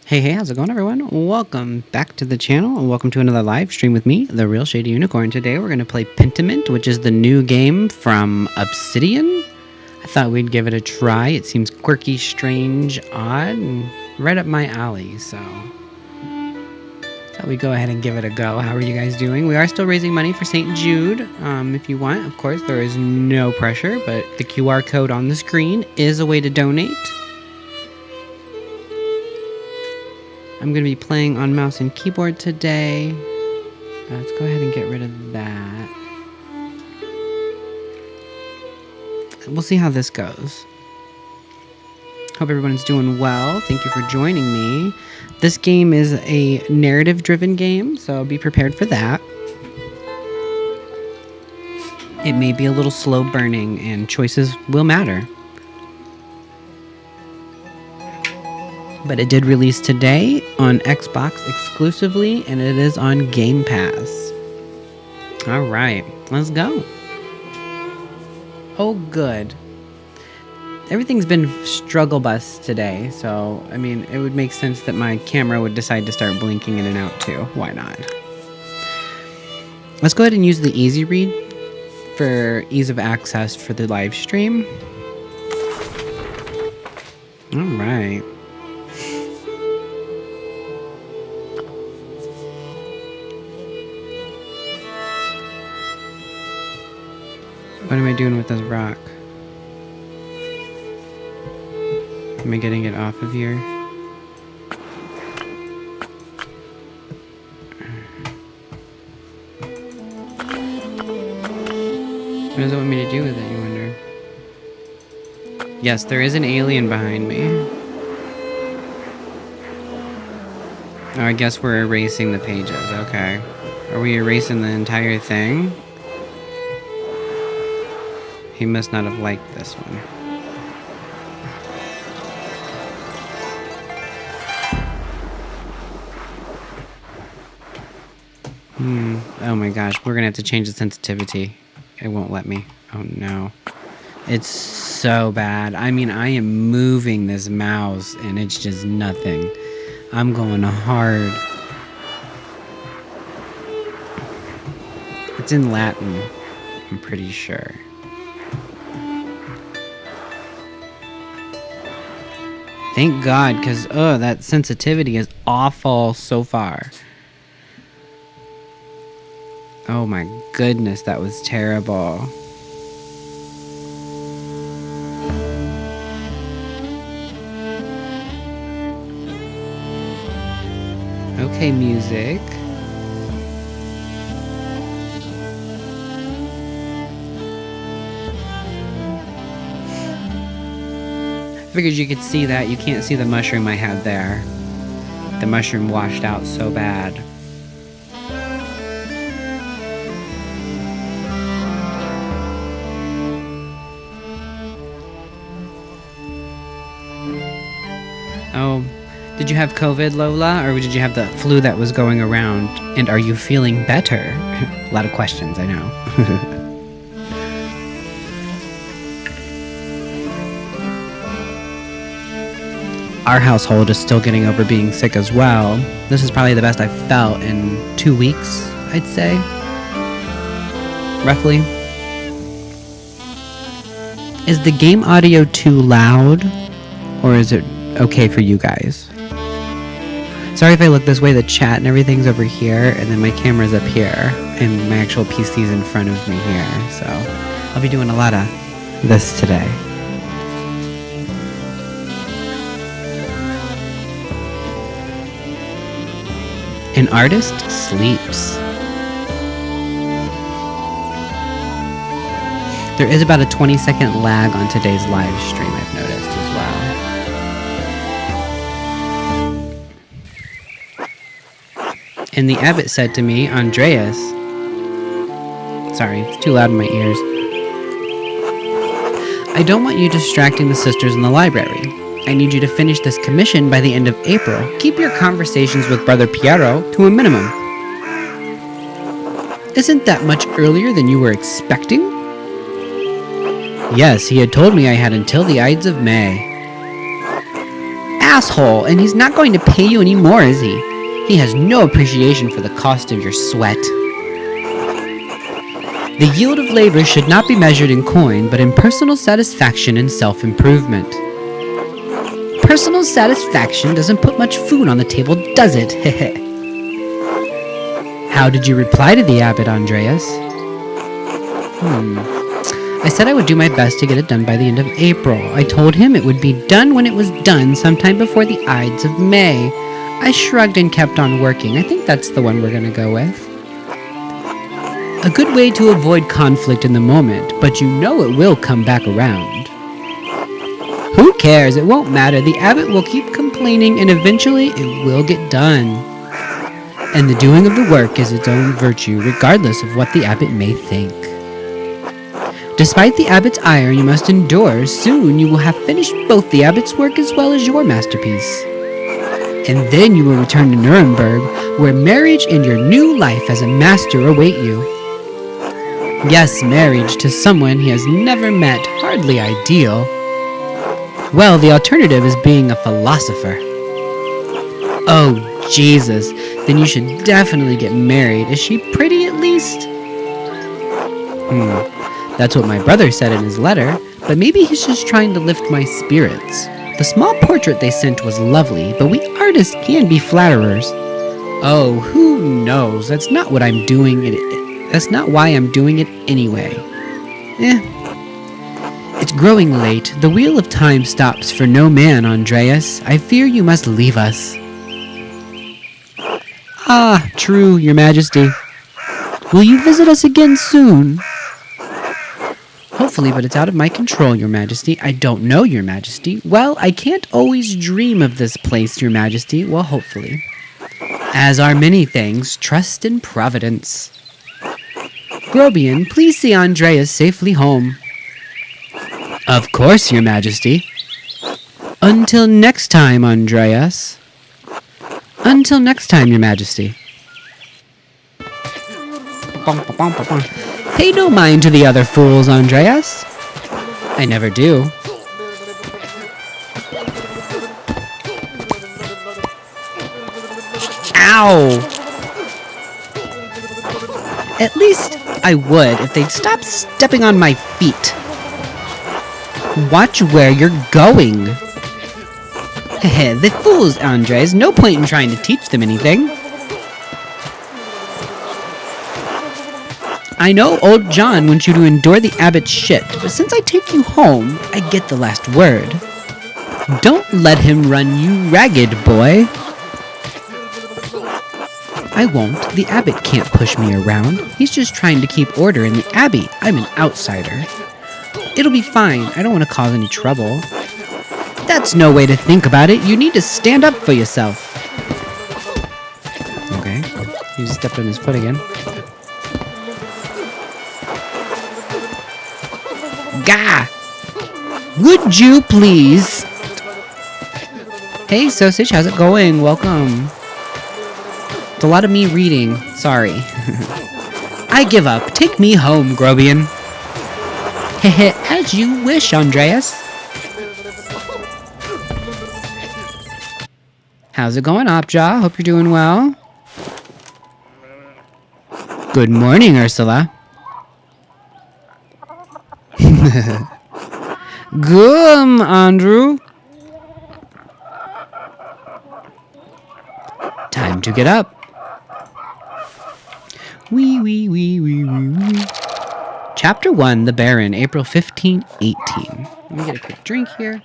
Hey, how's it going, everyone? Welcome back to the channel, and welcome to another live stream with me, the Real Shady Unicorn. Today we're going to play Pentiment, which is the new game from Obsidian. I thought we'd give it a try. It seems quirky, strange, odd, and right up my alley, so thought we'd go ahead and give it a go. How are you guys doing? We are still raising money for St. Jude. If you want, of course, there is no pressure, but the QR code on the screen is a way to donate. I'm going to be playing on mouse and keyboard today. Let's go ahead and get rid of that. We'll see how this goes. Hope everyone's doing well. Thank you for joining me. This game is a narrative-driven game, so be prepared for that. It may be a little slow burning, and choices will matter. But it did release today on Xbox exclusively, and it is on Game Pass. Alright, let's go. Oh, good. Everything's been struggle bus today, so, I mean, it would make sense that my camera would decide to start blinking in and out too. Why not? Let's go ahead and use the easy read for ease of access for the live stream. Alright. What am I doing with this rock? Am I getting it off of here? What does it want me to do with it, you wonder? Yes, there is an alien behind me. Oh, I guess we're erasing the pages. Okay. Are we erasing the entire thing? He must not have liked this one. Oh my gosh, we're gonna have to change the sensitivity. It won't let me. Oh no. It's so bad. I mean, I am moving this mouse and it's just nothing. I'm going hard. It's in Latin, I'm pretty sure. Thank God, because, that sensitivity is awful so far. Oh my goodness, that was terrible. Okay, music. Figured you could see that. You can't see the mushroom I had there. The mushroom washed out so bad. Oh, did you have COVID, Lola? Or did you have the flu that was going around? And are you feeling better? A lot of questions, I know. Our household is still getting over being sick as well. This is probably the best I've felt in 2 weeks, I'd say. Roughly. Is the game audio too loud? Or is it okay for you guys? Sorry if I look this way, the chat and everything's over here, and then my camera's up here, and my actual PC's in front of me here, so I'll be doing a lot of this today. An artist sleeps. There is about a 20-second lag on today's live stream, I've noticed as well. And the abbot said to me, Andreas... Sorry, it's too loud in my ears. I don't want you distracting the sisters in the library. I need you to finish this commission by the end of April. Keep your conversations with Brother Piero to a minimum. Isn't that much earlier than you were expecting? Yes, he had told me I had until the Ides of May. asshole, and he's not going to pay you anymore, is he? He has no appreciation for the cost of your sweat. The yield of labor should not be measured in coin, but in personal satisfaction and self-improvement. Personal satisfaction doesn't put much food on the table, does it? How did you reply to the abbot, Andreas? I said I would do my best to get it done by the end of April. I told him it would be done when it was done, sometime before the Ides of May. I shrugged and kept on working. I think that's the one we're gonna go with. A good way to avoid conflict in the moment, but you know it will come back around. Who cares? It won't matter. The abbot will keep complaining, and eventually it will get done. And the doing of the work is its own virtue, regardless of what the abbot may think. Despite the abbot's ire, you must endure. Soon you will have finished both the abbot's work as well as your masterpiece. And then you will return to Nuremberg, where marriage and your new life as a master await you. Yes, marriage to someone he has never met, hardly ideal. Well, the alternative is being a philosopher. Oh, Jesus. Then you should definitely get married. Is she pretty at least? That's what my brother said in his letter, but maybe he's just trying to lift my spirits. The small portrait they sent was lovely, but we artists can be flatterers. Oh, who knows? That's not what I'm doing. That's not why I'm doing it anyway. It's growing late. The wheel of time stops for no man, Andreas. I fear you must leave us. Ah, true, Your Majesty. Will you visit us again soon? Hopefully, but it's out of my control, Your Majesty. I don't know, Your Majesty. Well, I can't always dream of this place, Your Majesty. Well, hopefully. As are many things, trust in Providence. Grobian, please see Andreas safely home. Of course, Your Majesty. Until next time, Andreas. Until next time, Your Majesty. Pay no mind to the other fools, Andreas. I never do. Ow! At least I would if they'd stop stepping on my feet. Watch where you're going. Heh, the fools, Andres. No point in trying to teach them anything. I know old John wants you to endure the abbot's shit, but since I take you home, I get the last word. Don't let him run you ragged, boy. I won't. The abbot can't push me around. He's just trying to keep order in the abbey. I'm an outsider. It'll be fine. I don't want to cause any trouble. That's no way to think about it. You need to stand up for yourself. Okay. He just stepped on his foot again. Gah! Would you please? Hey, Sausage, how's it going? Welcome. It's a lot of me reading. Sorry. I give up. Take me home, Grobian. Heh, as you wish, Andreas. How's it going, Opja? Hope you're doing well. Good morning, Ursula. Good, Andrew. Time to get up. Wee. Chapter 1, The Baron, April 15, 18. Let me get a quick drink here.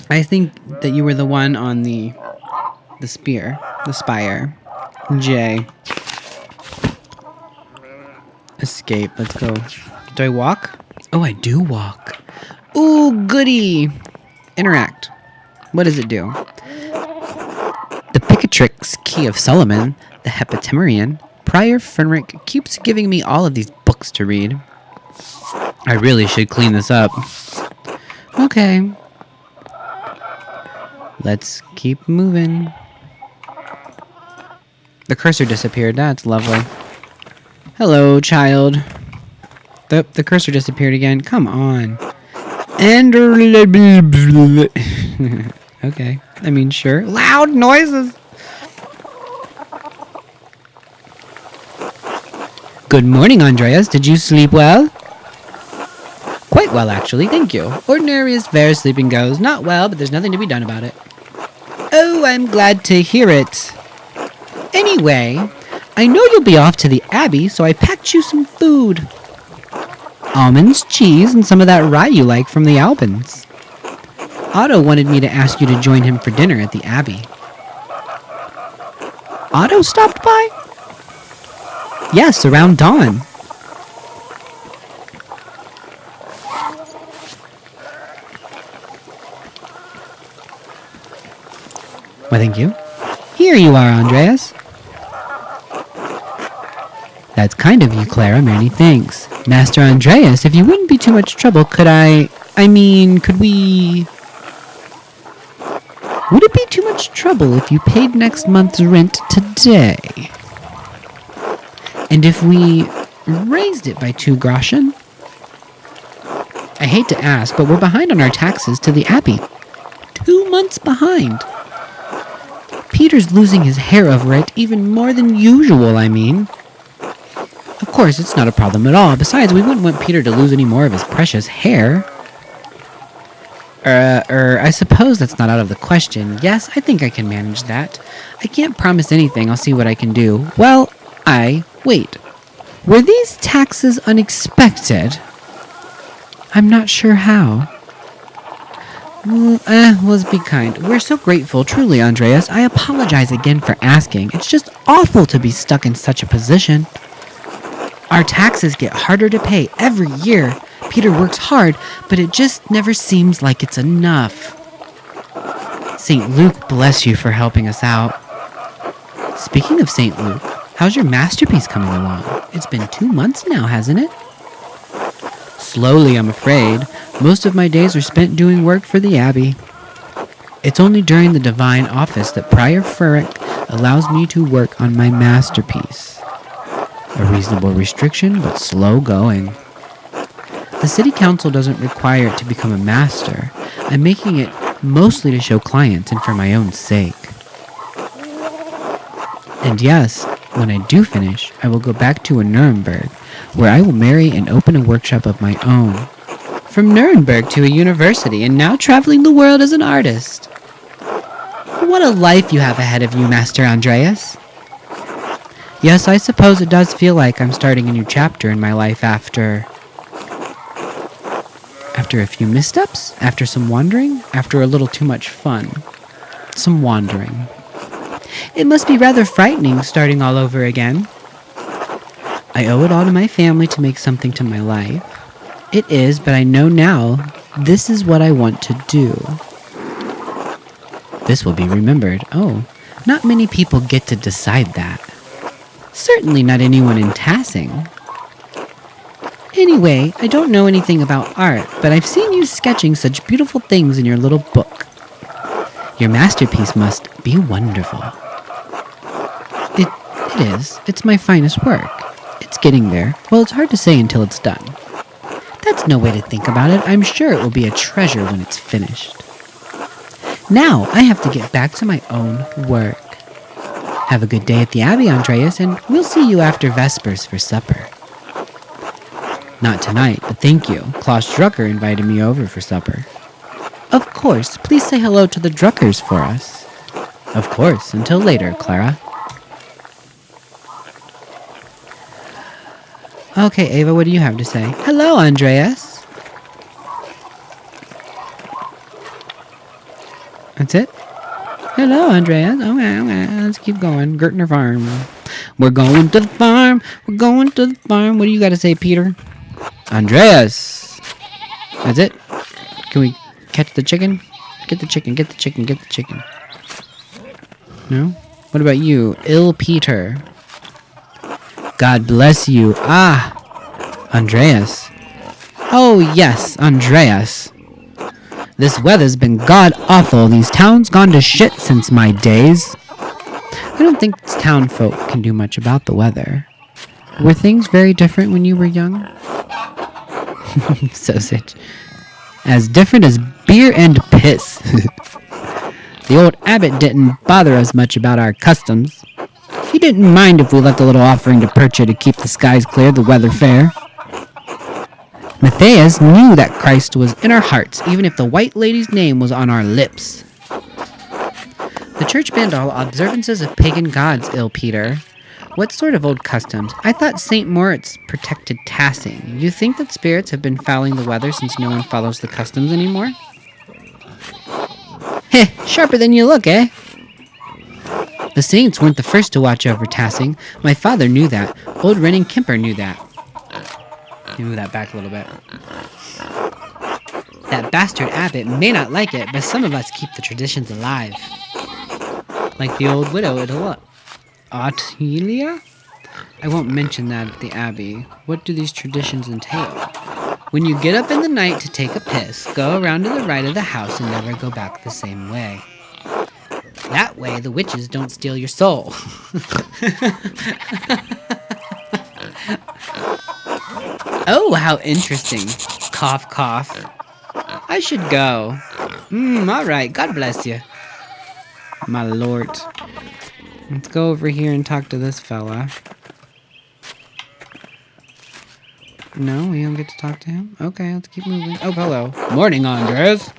I think that you were the one on the spire. J. Escape, let's go. Do I walk? Oh, I do walk. Ooh, goody. Interact. What does it do? The Picatrix Key of Solomon, the Hepatimerean, Prior Fenric keeps giving me all of these books to read. I really should clean this up. Okay. Let's keep moving. The cursor disappeared. That's lovely. Hello, child. The cursor disappeared again. Come on. And okay. I mean, sure. Loud noises. Good morning, Andreas. Did you sleep well? Quite well, actually. Thank you. Ordinary as fair sleeping goes. Not well, but there's nothing to be done about it. Oh, I'm glad to hear it. Anyway, I know you'll be off to the Abbey, so I packed you some food. Almonds, cheese, and some of that rye you like from the Albans. Otto wanted me to ask you to join him for dinner at the Abbey. Otto stopped by? Yes, around dawn. Why, thank you. Here you are, Andreas. That's kind of you, Clara. Many thanks. Master Andreas, if you wouldn't be too much trouble, could we... Would it be too much trouble if you paid next month's rent today? And if we raised it by 2 groschen? I hate to ask, but we're behind on our taxes to the Abbey. 2 months behind. Peter's losing his hair over it, even more than usual, I mean. Of course, it's not a problem at all. Besides, we wouldn't want Peter to lose any more of his precious hair. I suppose that's not out of the question. Yes, I think I can manage that. I can't promise anything. I'll see what I can do. Well, wait. Were these taxes unexpected? I'm not sure how. Let's be kind. We're so grateful, truly, Andreas. I apologize again for asking. It's just awful to be stuck in such a position. Our taxes get harder to pay every year. Peter works hard, but it just never seems like it's enough. St. Luke bless you for helping us out. Speaking of St. Luke, how's your masterpiece coming along? It's been 2 months now, hasn't it? Slowly, I'm afraid. Most of my days are spent doing work for the Abbey. It's only during the divine office that Prior Furic allows me to work on my masterpiece. A reasonable restriction, but slow going. The city council doesn't require it to become a master. I'm making it mostly to show clients and for my own sake. And yes, when I do finish, I will go back to Nuremberg, where I will marry and open a workshop of my own. From Nuremberg to a university, and now traveling the world as an artist. What a life you have ahead of you, Master Andreas. Yes, I suppose it does feel like I'm starting a new chapter in my life after a few missteps, after some wandering, after a little too much fun. Some wandering. It must be rather frightening starting all over again. I owe it all to my family to make something to my life. It is, but I know now this is what I want to do. This will be remembered. Oh, not many people get to decide that. Certainly not anyone in Tassing. Anyway, I don't know anything about art, but I've seen you sketching such beautiful things in your little book. Your masterpiece must be wonderful. It is. It's my finest work. It's getting there. Well, it's hard to say until it's done. That's no way to think about it. I'm sure it will be a treasure when it's finished. Now, I have to get back to my own work. Have a good day at the Abbey, Andreas, and we'll see you after Vespers for supper. Not tonight, but thank you. Klaus Drucker invited me over for supper. Of course. Please say hello to the Druckers for us. Of course. Until later, Clara. Okay, Ava, what do you have to say? Hello, Andreas. That's it? Hello, Andreas. Okay, let's keep going. Gertner Farm. We're going to the farm. We're going to the farm. What do you got to say, Peter? Andreas. That's it? Can we catch the chicken? Get the chicken, get the chicken, get the chicken. No? What about you? Ill Peter. God bless you. Ah! Andreas. Oh, yes, Andreas. This weather's been god-awful. These towns gone to shit since my days. I don't think town folk can do much about the weather. Were things very different when you were young? Sausage. As different as beer and piss. The old abbot didn't bother us much about our customs. He didn't mind if we left a little offering to Percha to keep the skies clear, the weather fair. Matthias knew that Christ was in our hearts, even if the white lady's name was on our lips. The church banned all observances of pagan gods, ill Peter. What sort of old customs? I thought St. Moritz protected tassing. You think that spirits have been fouling the weather since no one follows the customs anymore? Heh, sharper than you look, eh? The saints weren't the first to watch over tassing. My father knew that. Old Renin Kemper knew that. Move that back a little bit. That bastard abbot may not like it, but some of us keep the traditions alive. Like the old widow at Ottilia? I won't mention that at the abbey. What do these traditions entail? When you get up in the night to take a piss, go around to the right of the house and never go back the same way. That way the witches don't steal your soul. Oh, how interesting. Cough, cough. I should go. Alright, God bless you. My lord. Let's go over here and talk to this fella. No, we don't get to talk to him? Okay, let's keep moving. Oh, hello. Morning, Andres.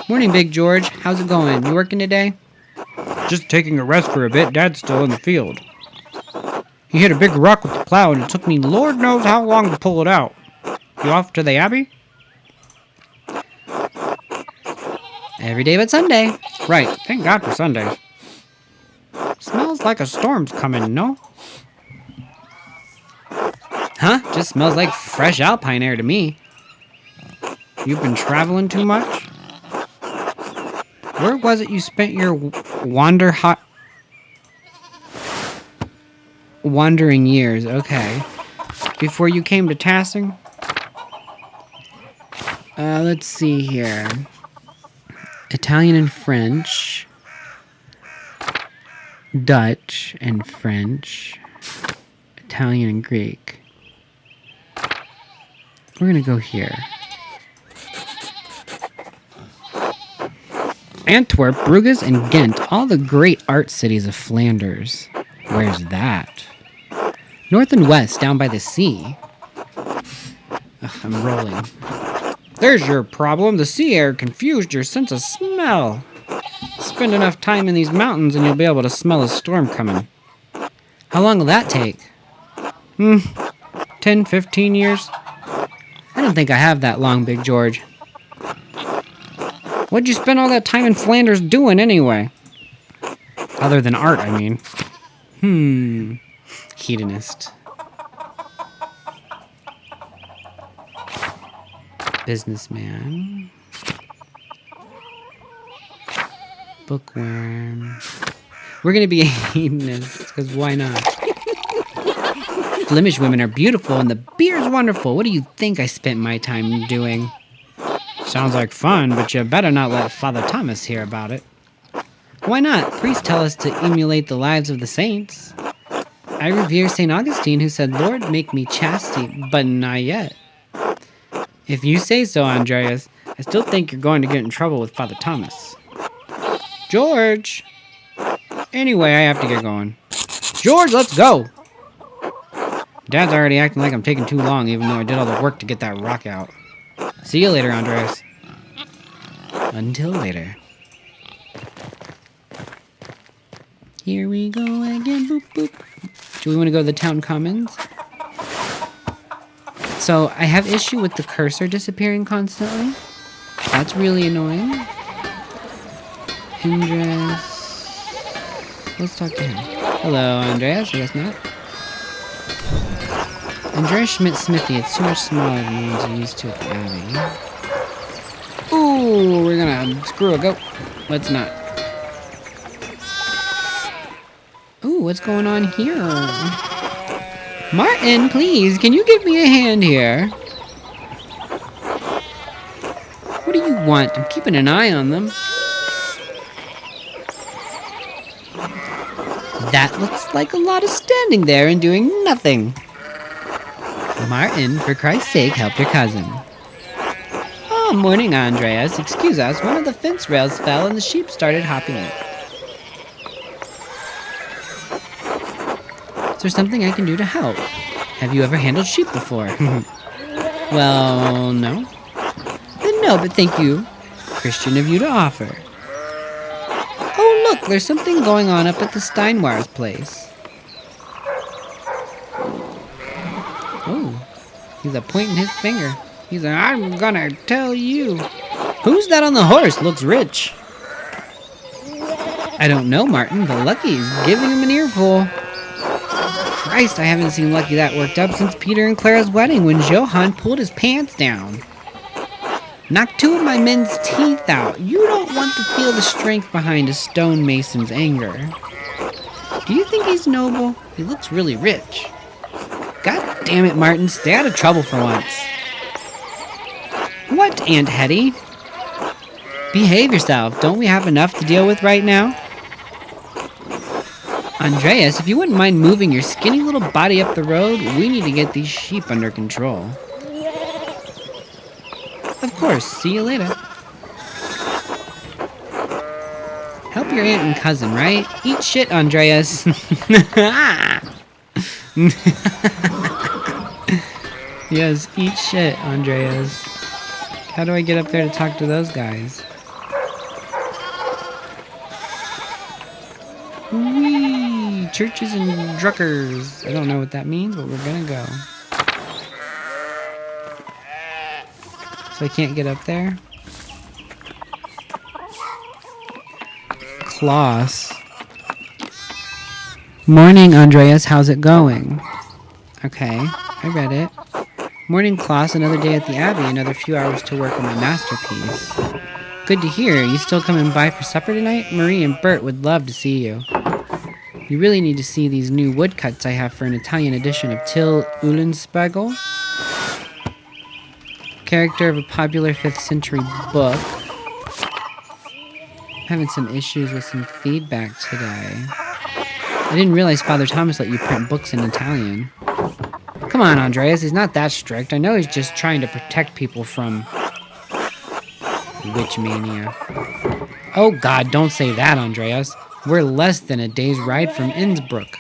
Morning, Big George. How's it going? You working today? Just taking a rest for a bit. Dad's still in the field. He hit a big rock with the plow, and it took me Lord knows how long to pull it out. You off to the Abbey? Every day but Sunday. Right. Thank God for Sundays. Smells like a storm's coming, no? Huh? Just smells like fresh alpine air to me. You've been traveling too much? Where was it you spent your wandering years? Okay. Before you came to Tassing? Let's see here. Italian and French. Dutch and French. Italian and Greek. We're gonna go here. Antwerp, Bruges, and Ghent, all the great art cities of Flanders. Where's that? North and west, down by the sea. Ugh, I'm rolling. There's your problem. The sea air confused your sense of smell. Spend enough time in these mountains and you'll be able to smell a storm coming. How long will that take? 10, 15 years? I don't think I have that long, Big George. What'd you spend all that time in Flanders doing anyway? Other than art, I mean. Hedonist. Businessman. Bookworm. We're gonna be a hedonist, because why not? Flemish women are beautiful and the beer's wonderful. What do you think I spent my time doing? Sounds like fun, but you better not let Father Thomas hear about it. Why not? Priests tell us to emulate the lives of the saints. I revere St. Augustine, who said, Lord, make me chastity, but not yet. If you say so, Andreas, I still think you're going to get in trouble with Father Thomas. George! Anyway, I have to get going. George, let's go! Dad's already acting like I'm taking too long, even though I did all the work to get that rock out. See you later, Andreas. Until later. Here we go again, boop, boop. Do we want to go to the town commons? So, I have issue with the cursor disappearing constantly. That's really annoying. Andreas. Let's talk to him. Hello, Andreas. I guess not. Andreas Schmidt's smithy. It's too much smaller than what I'm used to at the Abbey. Ooh, we're gonna screw a goat. Let's not. Ooh, what's going on here? Martin, please, can you give me a hand here? What do you want? I'm keeping an eye on them. That looks like a lot of standing there and doing nothing. Martin, for Christ's sake, help your cousin. Oh, morning, Andreas. Excuse us, one of the fence rails fell and the sheep started hopping it. Is there something I can do to help? Have you ever handled sheep before? Well, no. Then no, but thank you. Christian of you to offer. Oh, look, there's something going on up at the Steinwire's place. Oh, he's pointing his finger. He's like, I'm gonna tell you. Who's that on the horse? Looks rich. I don't know, Martin, but Lucky's giving him an earful. Christ, I haven't seen Lucky that worked up since Peter and Clara's wedding when Johann pulled his pants down. Knocked 2 of my men's teeth out. You don't want to feel the strength behind a stonemason's anger. Do you think he's noble? He looks really rich. God damn it, Martin, stay out of trouble for once. What, Aunt Hetty? Behave yourself. Don't we have enough to deal with right now? Andreas, if you wouldn't mind moving your skinny little body up the road, we need to get these sheep under control. Of course, see you later. Help your aunt and cousin, right? Eat shit, Andreas. Yes, eat shit, Andreas. How do I get up there to talk to those guys? Whee! Churches and druckers. I don't know what that means, but we're gonna go. So I can't get up there? Klaus. Morning, Andreas. How's it going? Okay, I read it. Morning, Klaus. Another day at the Abbey. Another few hours to work on my masterpiece. Good to hear. You still coming by for supper tonight? Marie and Bert would love to see you. You really need to see these new woodcuts I have for an Italian edition of Till Eulenspiegel. Character of a popular 5th century book. I'm having some issues with some feedback today. I didn't realize Father Thomas let you print books in Italian. Come on, Andreas, he's not that strict. I know he's just trying to protect people from witch mania. Oh God, don't say that, Andreas. We're less than a day's ride from Innsbruck.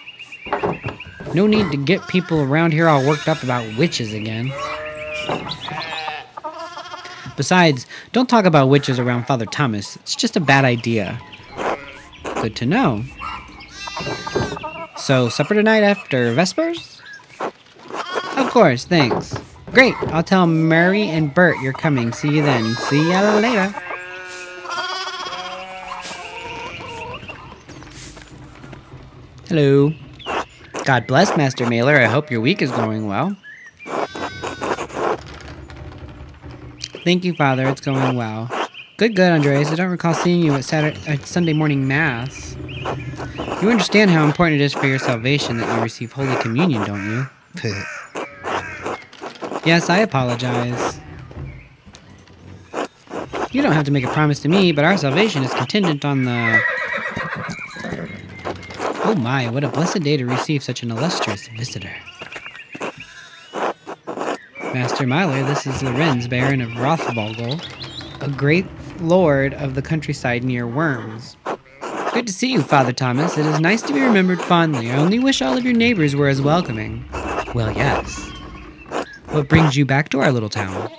No need to get people around here all worked up about witches again. Besides, don't talk about witches around Father Thomas. It's just a bad idea. Good to know. So, supper tonight after Vespers? Of course, thanks. Great, I'll tell Mary and Bert you're coming. See you then. See ya later. Hello. God bless, Master Mailer. I hope your week is going well. Thank you, Father. It's going well. Good, Andreas. I don't recall seeing you at Sunday morning Mass. You understand how important it is for your salvation that you receive Holy Communion, don't you? Yes, I apologize. You don't have to make a promise to me, but our salvation is contingent on the... Oh my, what a blessed day to receive such an illustrious visitor. Master Myler, this is Lorenz, Baron of Rothvogel, a great lord of the countryside near Worms. Good to see you, Father Thomas. It is nice to be remembered fondly. I only wish all of your neighbors were as welcoming. Well, yes. What brings you back to our little town?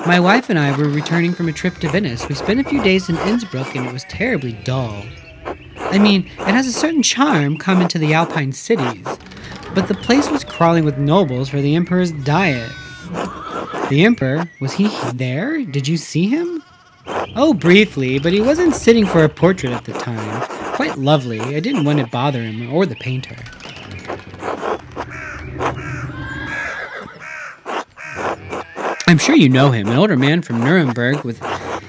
My wife and I were returning from a trip to Venice. We spent a few days in Innsbruck and it was terribly dull. I mean, it has a certain charm common to the Alpine cities, but the place was crawling with nobles for the Emperor's diet. The Emperor? Was he there? Did you see him? Oh, briefly, but he wasn't sitting for a portrait at the time. Quite lovely. I didn't want to bother him, or the painter. I'm sure you know him, an older man from Nuremberg with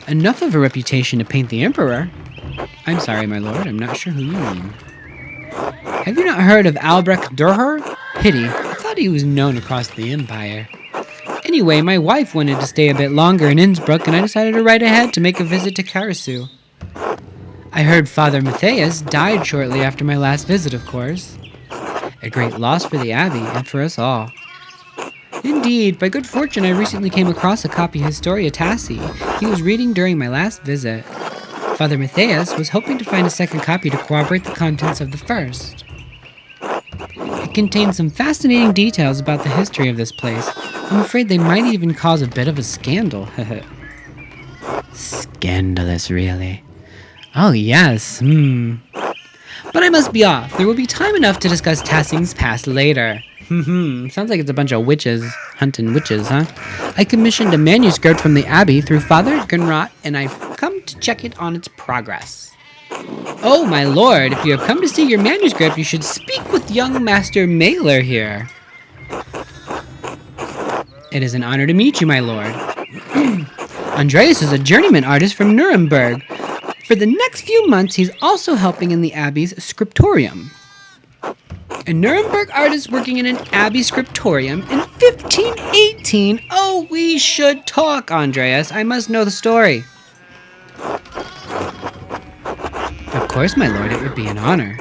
enough of a reputation to paint the Emperor. I'm sorry, my lord, I'm not sure who you mean. Have you not heard of Albrecht Dürer? Pity, I thought he was known across the empire. Anyway, my wife wanted to stay a bit longer in Innsbruck, and I decided to ride ahead to make a visit to Karasu. I heard Father Matthias died shortly after my last visit, of course. A great loss for the Abbey, and for us all. Indeed, by good fortune I recently came across a copy of Historia Tassi. He was reading during my last visit. Father Matthias was hoping to find a second copy to corroborate the contents of the first. It contains some fascinating details about the history of this place. I'm afraid they might even cause a bit of a scandal. Scandalous, really. Oh, yes, But I must be off. There will be time enough to discuss Tassing's past later. Sounds like it's a bunch of witches hunting witches, huh? I commissioned a manuscript from the Abbey through Father Gunrot, and I've come to check it on its progress. Oh, my lord, if you have come to see your manuscript, you should speak with young Master Mailer here. It is an honor to meet you, my lord. Andreas is a journeyman artist from Nuremberg. For the next few months, he's also helping in the Abbey's scriptorium. A Nuremberg artist working in an Abbey scriptorium in 1518. Oh, we should talk, Andreas. I must know the story. Of course, my lord, it would be an honor.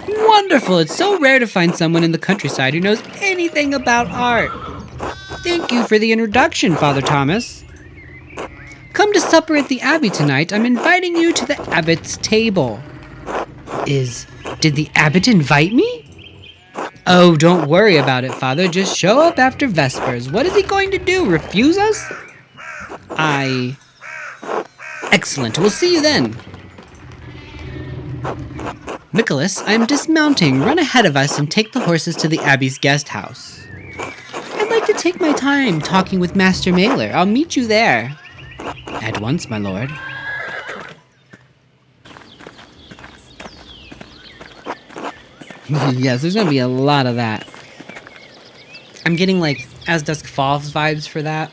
Wonderful. It's so rare to find someone in the countryside who knows anything about art. Thank you for the introduction, Father Thomas. Come to supper at the Abbey tonight. I'm inviting you to the Abbot's table. Did the Abbot invite me? Oh, don't worry about it, Father. Just show up after Vespers. What is he going to do? Refuse us? Excellent. We'll see you then. Nicholas, I am dismounting. Run ahead of us and take the horses to the Abbey's guest house. I'd like to take my time talking with Master Mailer. I'll meet you there. At once, my lord. Yes, there's gonna be a lot of that. I'm getting like As Dusk Falls vibes for that.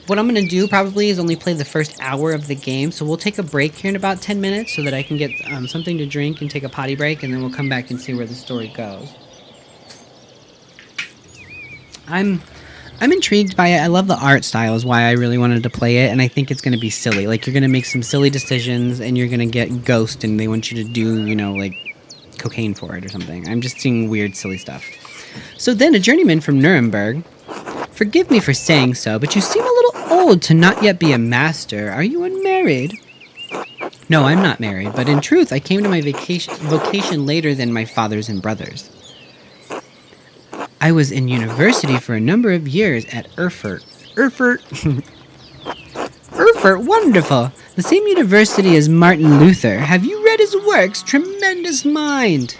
What I'm gonna do probably is only play the first hour of the game, so we'll take a break here in about 10 minutes so that I can get something to drink and take a potty break, and then we'll come back and see where the story goes. I'm intrigued by it. I love the art style is why I really wanted to play it, and I think it's gonna be silly. Like, you're gonna make some silly decisions, and you're gonna get ghost, and they want you to do, like, cocaine for it or something. I'm just seeing weird, silly stuff. So then, a journeyman from Nuremberg. Forgive me for saying so, but you seem a little old to not yet be a master. Are you unmarried? No, I'm not married, but in truth, I came to my vocation later than my fathers and brothers. I was in university for a number of years at Erfurt. Erfurt, wonderful! The same university as Martin Luther. Have you read his works? Tremendous mind!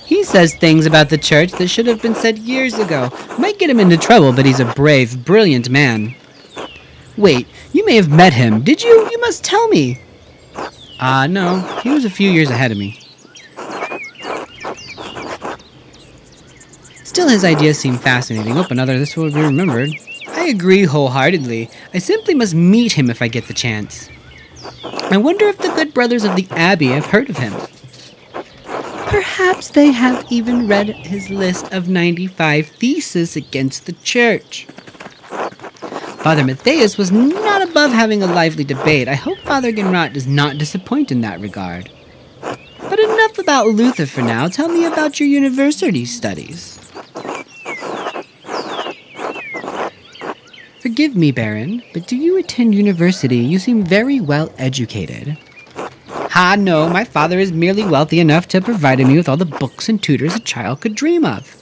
He says things about the church that should have been said years ago. Might get him into trouble, but he's a brave, brilliant man. Wait, you may have met him. Did you? You must tell me. No. He was a few years ahead of me. Still, his ideas seem fascinating. Oh, another this will be remembered. I agree wholeheartedly. I simply must meet him if I get the chance. I wonder if the good brothers of the Abbey have heard of him. Perhaps they have even read his list of 95 theses against the church. Father Matthias was not above having a lively debate. I hope Father Gunrot does not disappoint in that regard. But enough about Luther for now. Tell me about your university studies. Forgive me, Baron, but do you attend university? You seem very well educated. No, my father is merely wealthy enough to provide me with all the books and tutors a child could dream of.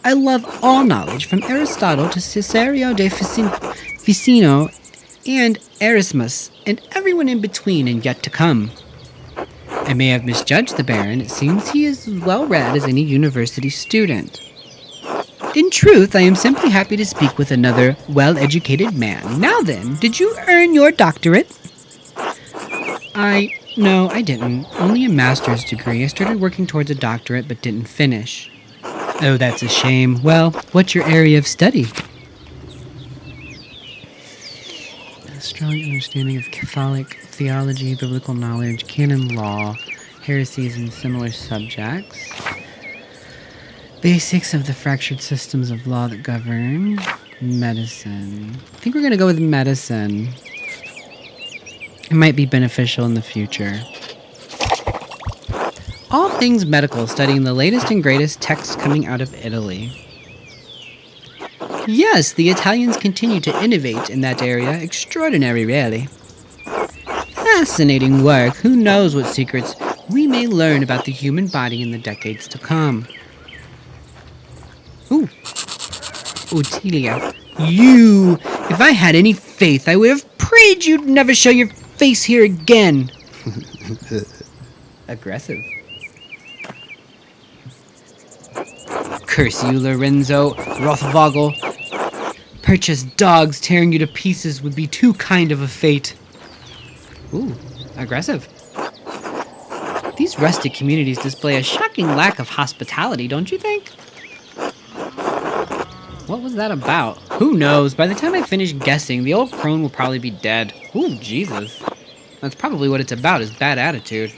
I love all knowledge, from Aristotle to Cicerio de Ficino and Erasmus, and everyone in between and yet to come. I may have misjudged the Baron. It seems he is as well read as any university student. In truth, I am simply happy to speak with another well-educated man. Now then, did you earn your doctorate? No, I didn't. Only a master's degree. I started working towards a doctorate but didn't finish. Oh, that's a shame. Well, what's your area of study? A strong understanding of Catholic theology, biblical knowledge, canon law, heresies, and similar subjects. Basics of the fractured systems of law that govern. Medicine. I think we're going to go with medicine. It might be beneficial in the future. All things medical, studying the latest and greatest texts coming out of Italy. Yes, the Italians continue to innovate in that area. Extraordinary, really. Fascinating work. Who knows what secrets we may learn about the human body in the decades to come. Ooh. Otelia. You! If I had any faith, I would have prayed you'd never show your face here again. Aggressive. Curse you, Lorenzo Rothvogel. Purchased dogs tearing you to pieces would be too kind of a fate. Ooh, aggressive. These rustic communities display a shocking lack of hospitality, don't you think? What was that about? Who knows? By the time I finish guessing, the old crone will probably be dead. Ooh, Jesus. That's probably what it's about, is bad attitude.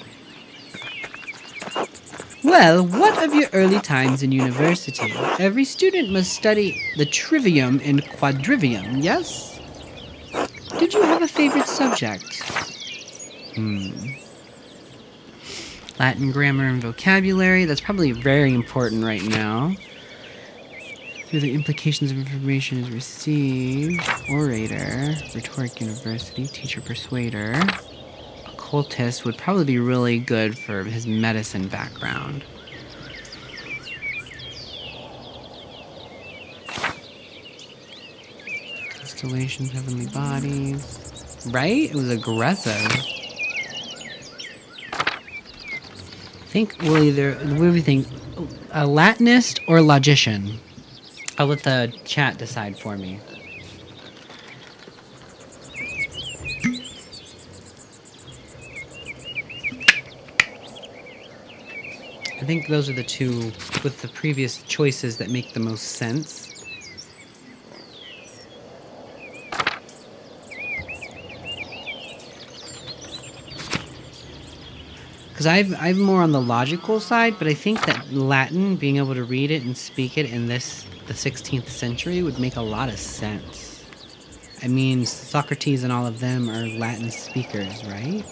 Well, what of your early times in university? Every student must study the trivium and quadrivium, yes? Did you have a favorite subject? Latin grammar and vocabulary, that's probably very important right now. Through the implications of information is received. Orator, rhetoric university, teacher persuader. Occultist would probably be really good for his medicine background. Constellations, heavenly bodies. Right? It was aggressive. I think we'll either, what do we think? A Latinist or logician? I'll let the chat decide for me. I think those are the two with the previous choices that make the most sense. Because I'm more on the logical side, but I think that Latin, being able to read it and speak it in the 16th century would make a lot of sense. I mean, Socrates and all of them are Latin speakers, right?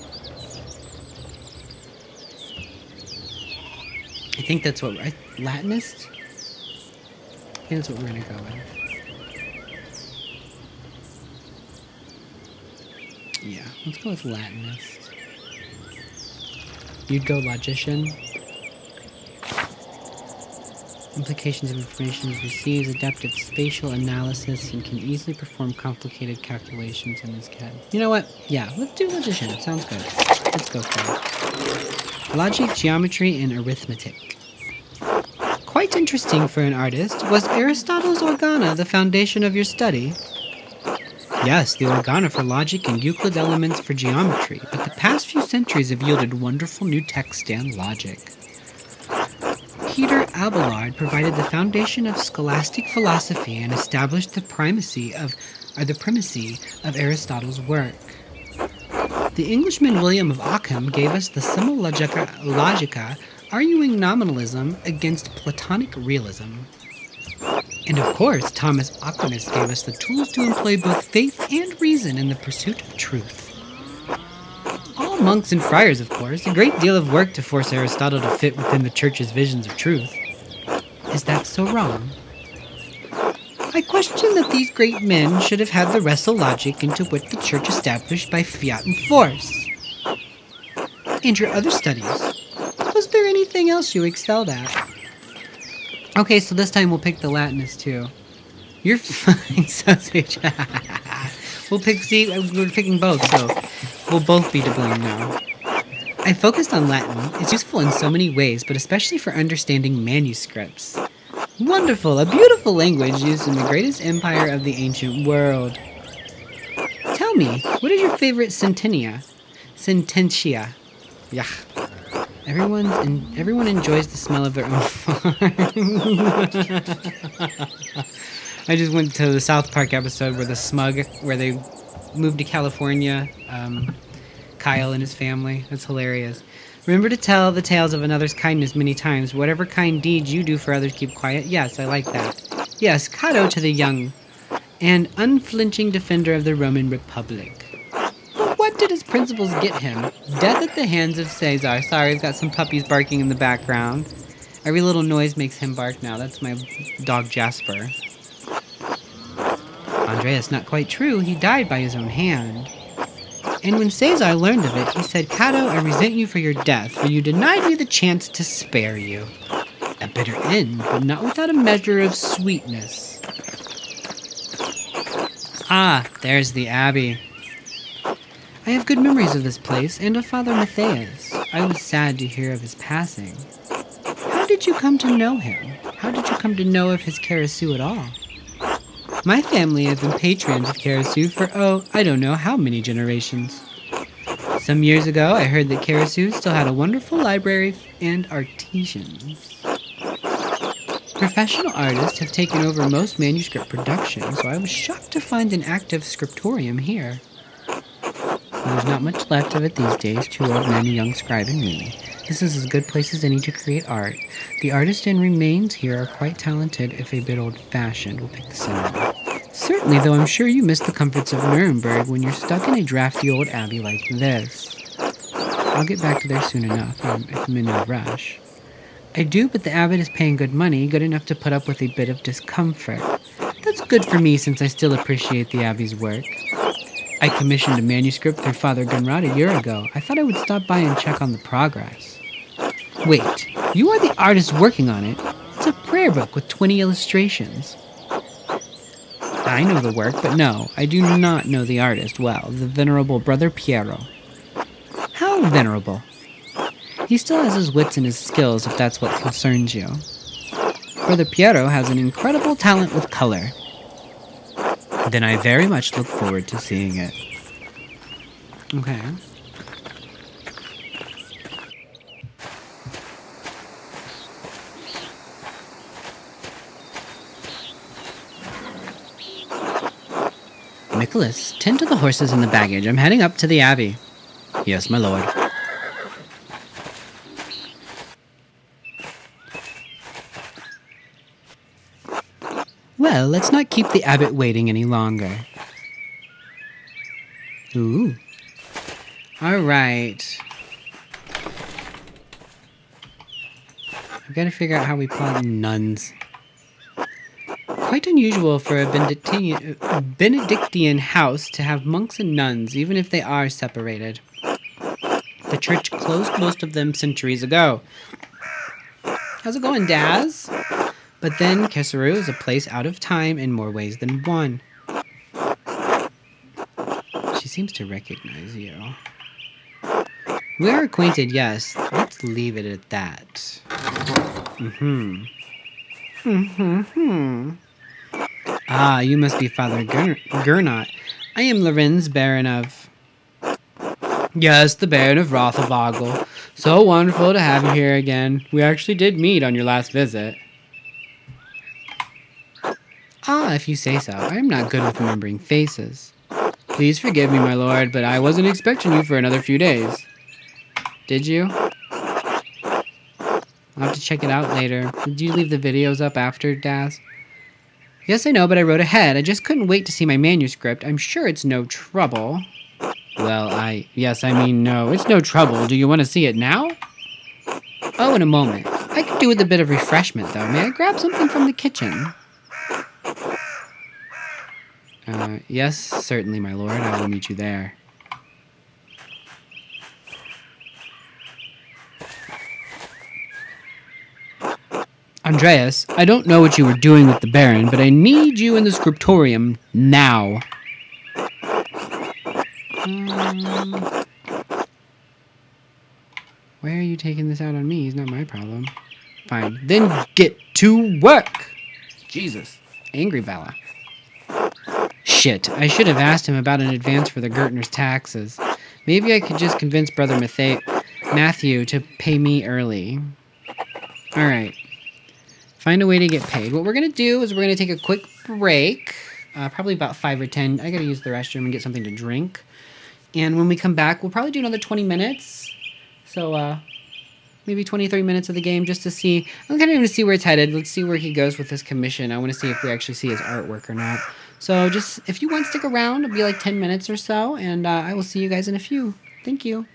I think that's what... Latinist? I think that's what we're going to go with. Yeah, let's go with Latinist. You'd go logician. Implications of information is received, adept at spatial analysis, and can easily perform complicated calculations in his head. You know what? Yeah, let's do logician. Sounds good. Let's go for it. Logic, geometry, and arithmetic. Quite interesting for an artist. Was Aristotle's Organa the foundation of your study? Yes, the Organa for logic and Euclid's Elements for geometry, but the past few centuries have yielded wonderful new texts and logic. Peter Abelard provided the foundation of scholastic philosophy and established the primacy of Aristotle's work. The Englishman William of Ockham gave us the Summa Logica, arguing nominalism against Platonic realism. And of course, Thomas Aquinas gave us the tools to employ both faith and reason in the pursuit of truth. All monks and friars, of course, a great deal of work to force Aristotle to fit within the Church's visions of truth. Is that so wrong? I question that these great men should have had the wrestle logic into what the Church established by fiat and force. And your other studies, was there anything else you excelled at? Okay, so this time we'll pick the Latinist too. You're fine, sausage. We're picking both, so we'll both be to blame now. I focused on Latin. It's useful in so many ways, but especially for understanding manuscripts. Wonderful, a beautiful language used in the greatest empire of the ancient world. Tell me, what is your favorite sententia? Yeah. Everyone enjoys the smell of their own farm. I just went to the South Park episode where they moved to California. Kyle and his family. That's hilarious. Remember to tell the tales of another's kindness many times. Whatever kind deeds you do for others, keep quiet. Yes, I like that. Yes, Cato to the young and unflinching defender of the Roman Republic. But what did his principles get him? Death at the hands of Caesar. Sorry, I've got some puppies barking in the background. Every little noise makes him bark now. That's my dog Jasper. Andreas, not quite true. He died by his own hand. And when Cesar learned of it, he said, Cato, I resent you for your death, for you denied me the chance to spare you. A bitter end, but not without a measure of sweetness. Ah, there's the Abbey. I have good memories of this place and of Father Matthias. I was sad to hear of his passing. How did you come to know him? How did you come to know of his Caruso at all? My family have been patrons of Caruso for, I don't know how many generations. Some years ago, I heard that Caruso still had a wonderful library and artisans. Professional artists have taken over most manuscript production, so I was shocked to find an active scriptorium here. There's not much left of it these days, 2 old men, a young scribe, and me. This is as good place as any to create art. The artist and remains here are quite talented, if a bit old-fashioned. We'll pick the center. Certainly, though I'm sure you miss the comforts of Nuremberg when you're stuck in a drafty old abbey like this. I'll get back to there soon enough, if I'm in no rush. I do, but the abbot is paying good money, good enough to put up with a bit of discomfort. That's good for me since I still appreciate the abbey's work. I commissioned a manuscript through Father Gunrad a year ago. I thought I would stop by and check on the progress. Wait, you are the artist working on it? It's a prayer book with 20 illustrations. I know the work, but no, I do not know the artist well, the venerable Brother Piero. How venerable? He still has his wits and his skills, if that's what concerns you. Brother Piero has an incredible talent with color. Then I very much look forward to seeing it. Okay. Nicholas, tend to the horses and the baggage. I'm heading up to the abbey. Yes, my lord. Well, let's not keep the abbot waiting any longer. Ooh. All right. I've got to figure out how we plot nuns. Quite unusual for a Benedictine house to have monks and nuns, even if they are separated. The church closed most of them centuries ago. How's it going, Daz? But then, Kesseru is a place out of time in more ways than one. She seems to recognize you. We are acquainted, yes. Let's leave it at that. Ah, you must be Father Gernot. I am Lorenz, Baron of... Yes, the Baron of Rothavogel. So wonderful to have you here again. We actually did meet on your last visit. Ah, if you say so. I am not good with remembering faces. Please forgive me, my lord, but I wasn't expecting you for another few days. Did you? I'll have to check it out later. Did you leave the videos up after, Daz? Yes, I know, but I wrote ahead. I just couldn't wait to see my manuscript. I'm sure it's no trouble. Well, no, it's no trouble. Do you want to see it now? Oh, in a moment. I could do with a bit of refreshment, though. May I grab something from the kitchen? Yes, certainly, my lord. I will meet you there. Andreas, I don't know what you were doing with the Baron, but I need you in the scriptorium now. Why are you taking this out on me? It's not my problem. Fine. Then get to work! Jesus. Angry Bella. Shit. I should have asked him about an advance for the Gertner's taxes. Maybe I could just convince Brother Matthew to pay me early. Alright. Find a way to get paid. What we're going to do is we're going to take a quick break. Probably about 5 or 10. I got to use the restroom and get something to drink. And when we come back, we'll probably do another 20 minutes. So, maybe 23 minutes of the game just to see. I'm kind of going to see where it's headed. Let's see where he goes with this commission. I want to see if we actually see his artwork or not. So just, if you want to stick around, it'll be like 10 minutes or so. And I will see you guys in a few. Thank you.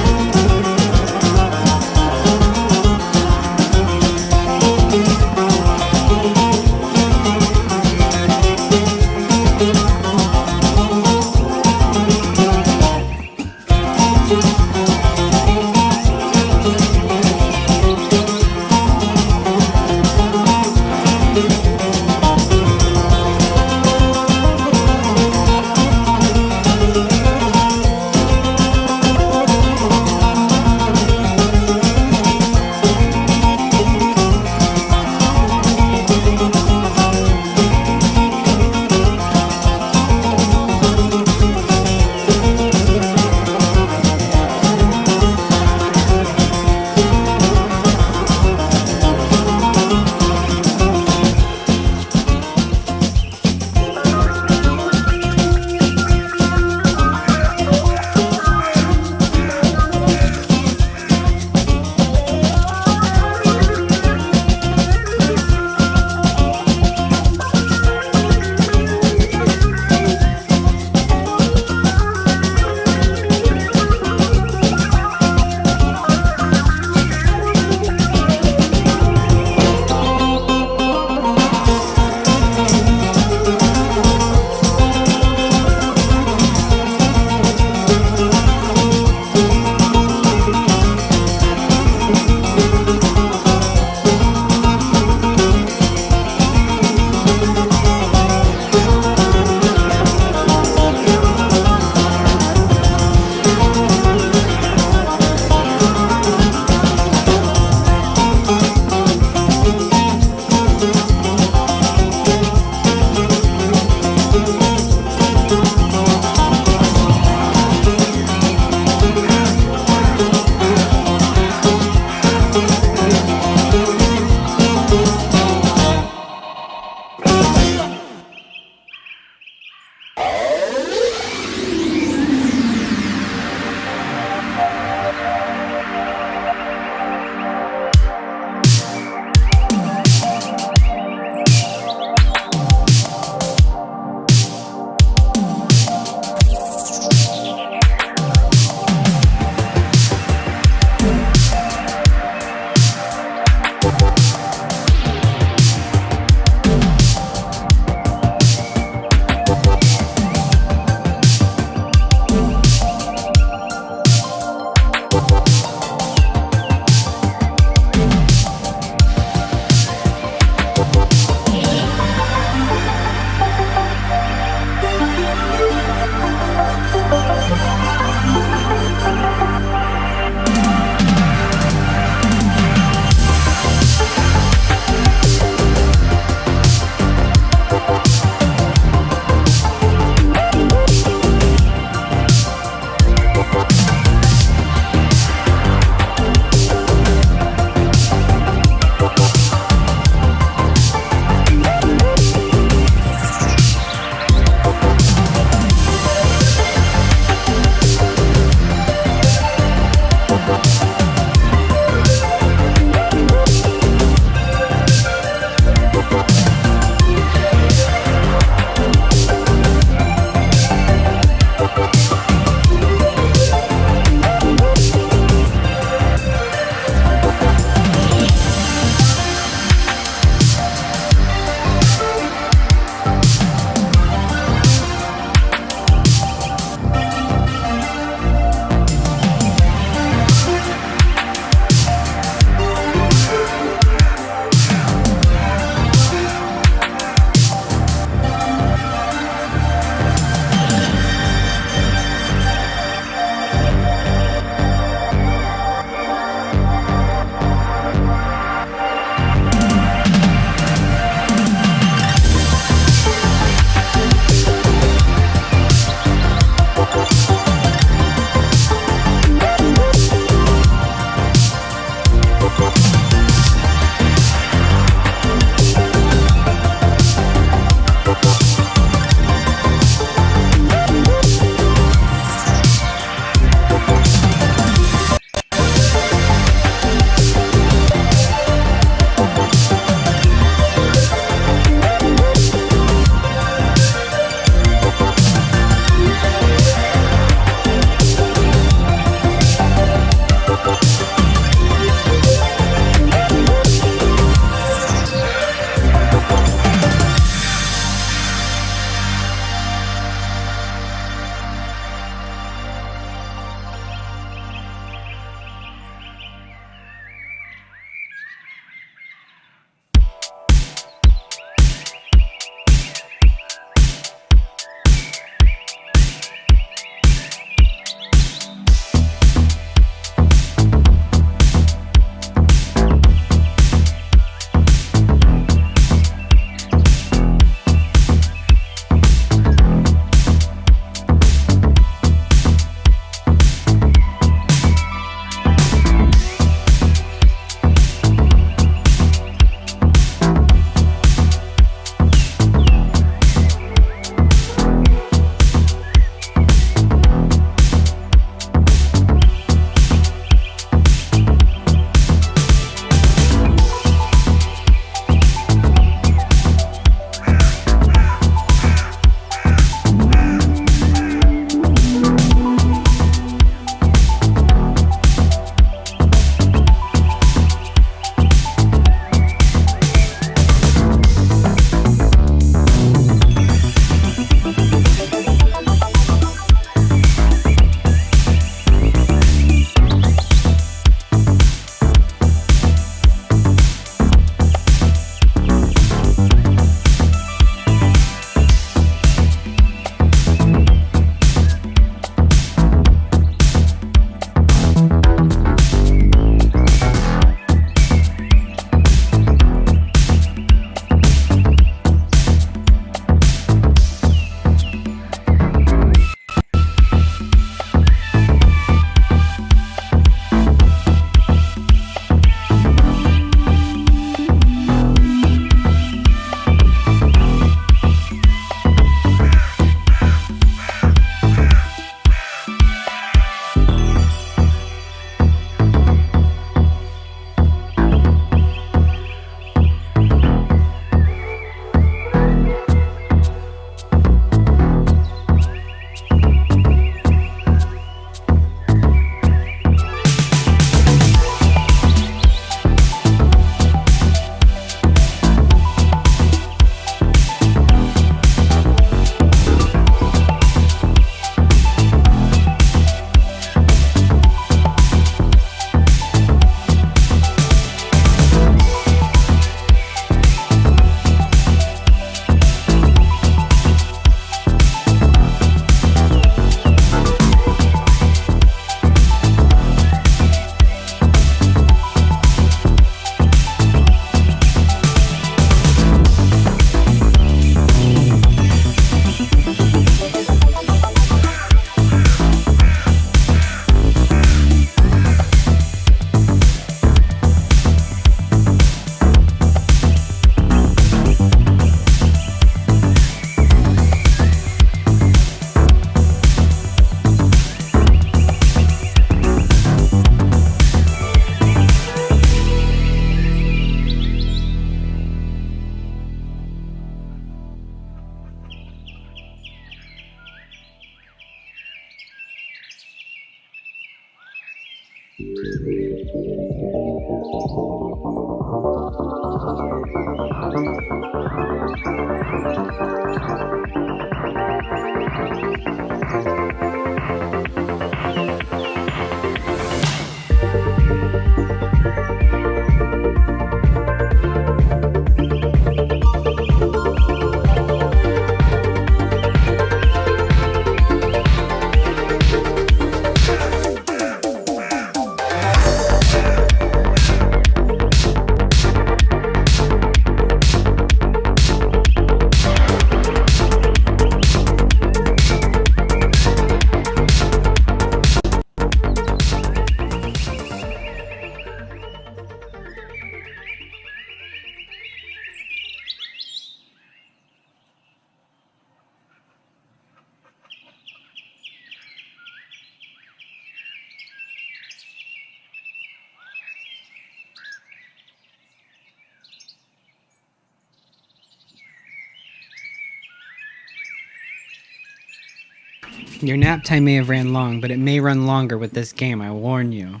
Your nap time may have ran long, but it may run longer with this game, I warn you.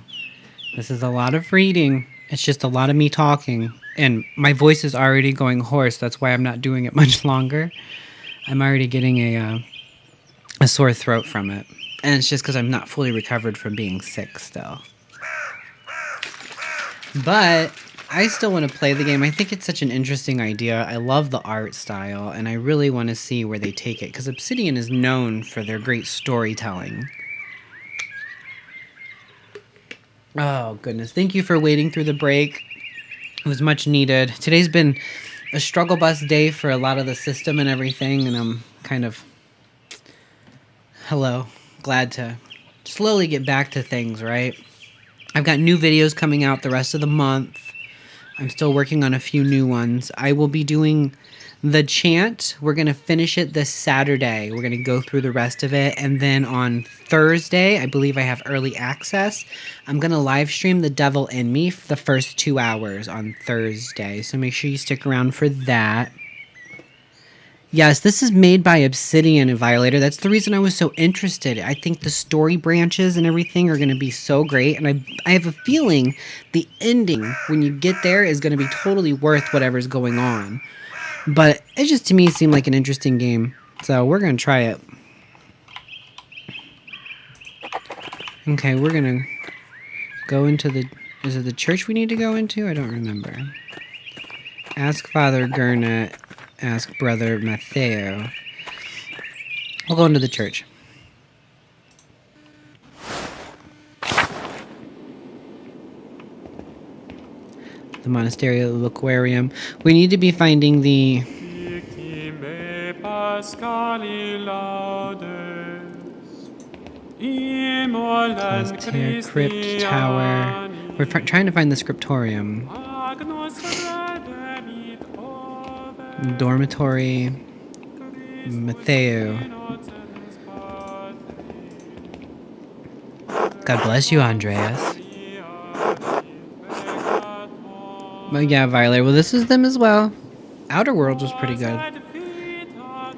This is a lot of reading. It's just a lot of me talking. And my voice is already going hoarse. That's why I'm not doing it much longer. I'm already getting a sore throat from it. And it's just because I'm not fully recovered from being sick still. But I still want to play the game. I think it's such an interesting idea. I love the art style, and I really want to see where they take it, because Obsidian is known for their great storytelling. Oh, goodness. Thank you for waiting through the break. It was much needed. Today's been a struggle bus day for a lot of the system and everything, and I'm kind of... glad to slowly get back to things, right? I've got new videos coming out the rest of the month. I'm still working on a few new ones. I will be doing the chant. We're going to finish it this Saturday. We're going to go through the rest of it. And then on Thursday, I believe I have early access. I'm going to live stream The Devil in Me for the first 2 hours on Thursday. So make sure you stick around for that. Yes, this is made by Obsidian and Violator. That's the reason I was so interested. I think the story branches and everything are going to be so great. And I have a feeling the ending, when you get there, is going to be totally worth whatever's going on. But it just, to me, seemed like an interesting game. So we're going to try it. Okay, we're going to go into the... Is it the church we need to go into? I don't remember. Ask Father Gurnet. Ask Brother Matteo. We'll go into the church. The Monasterio Aquarium. We need to be finding the... Crypt Tower. We're trying to find the scriptorium. Dormitory. Matteo. God bless you, Andreas. But yeah, Violet. Well, this is them as well. Outer Worlds was pretty good.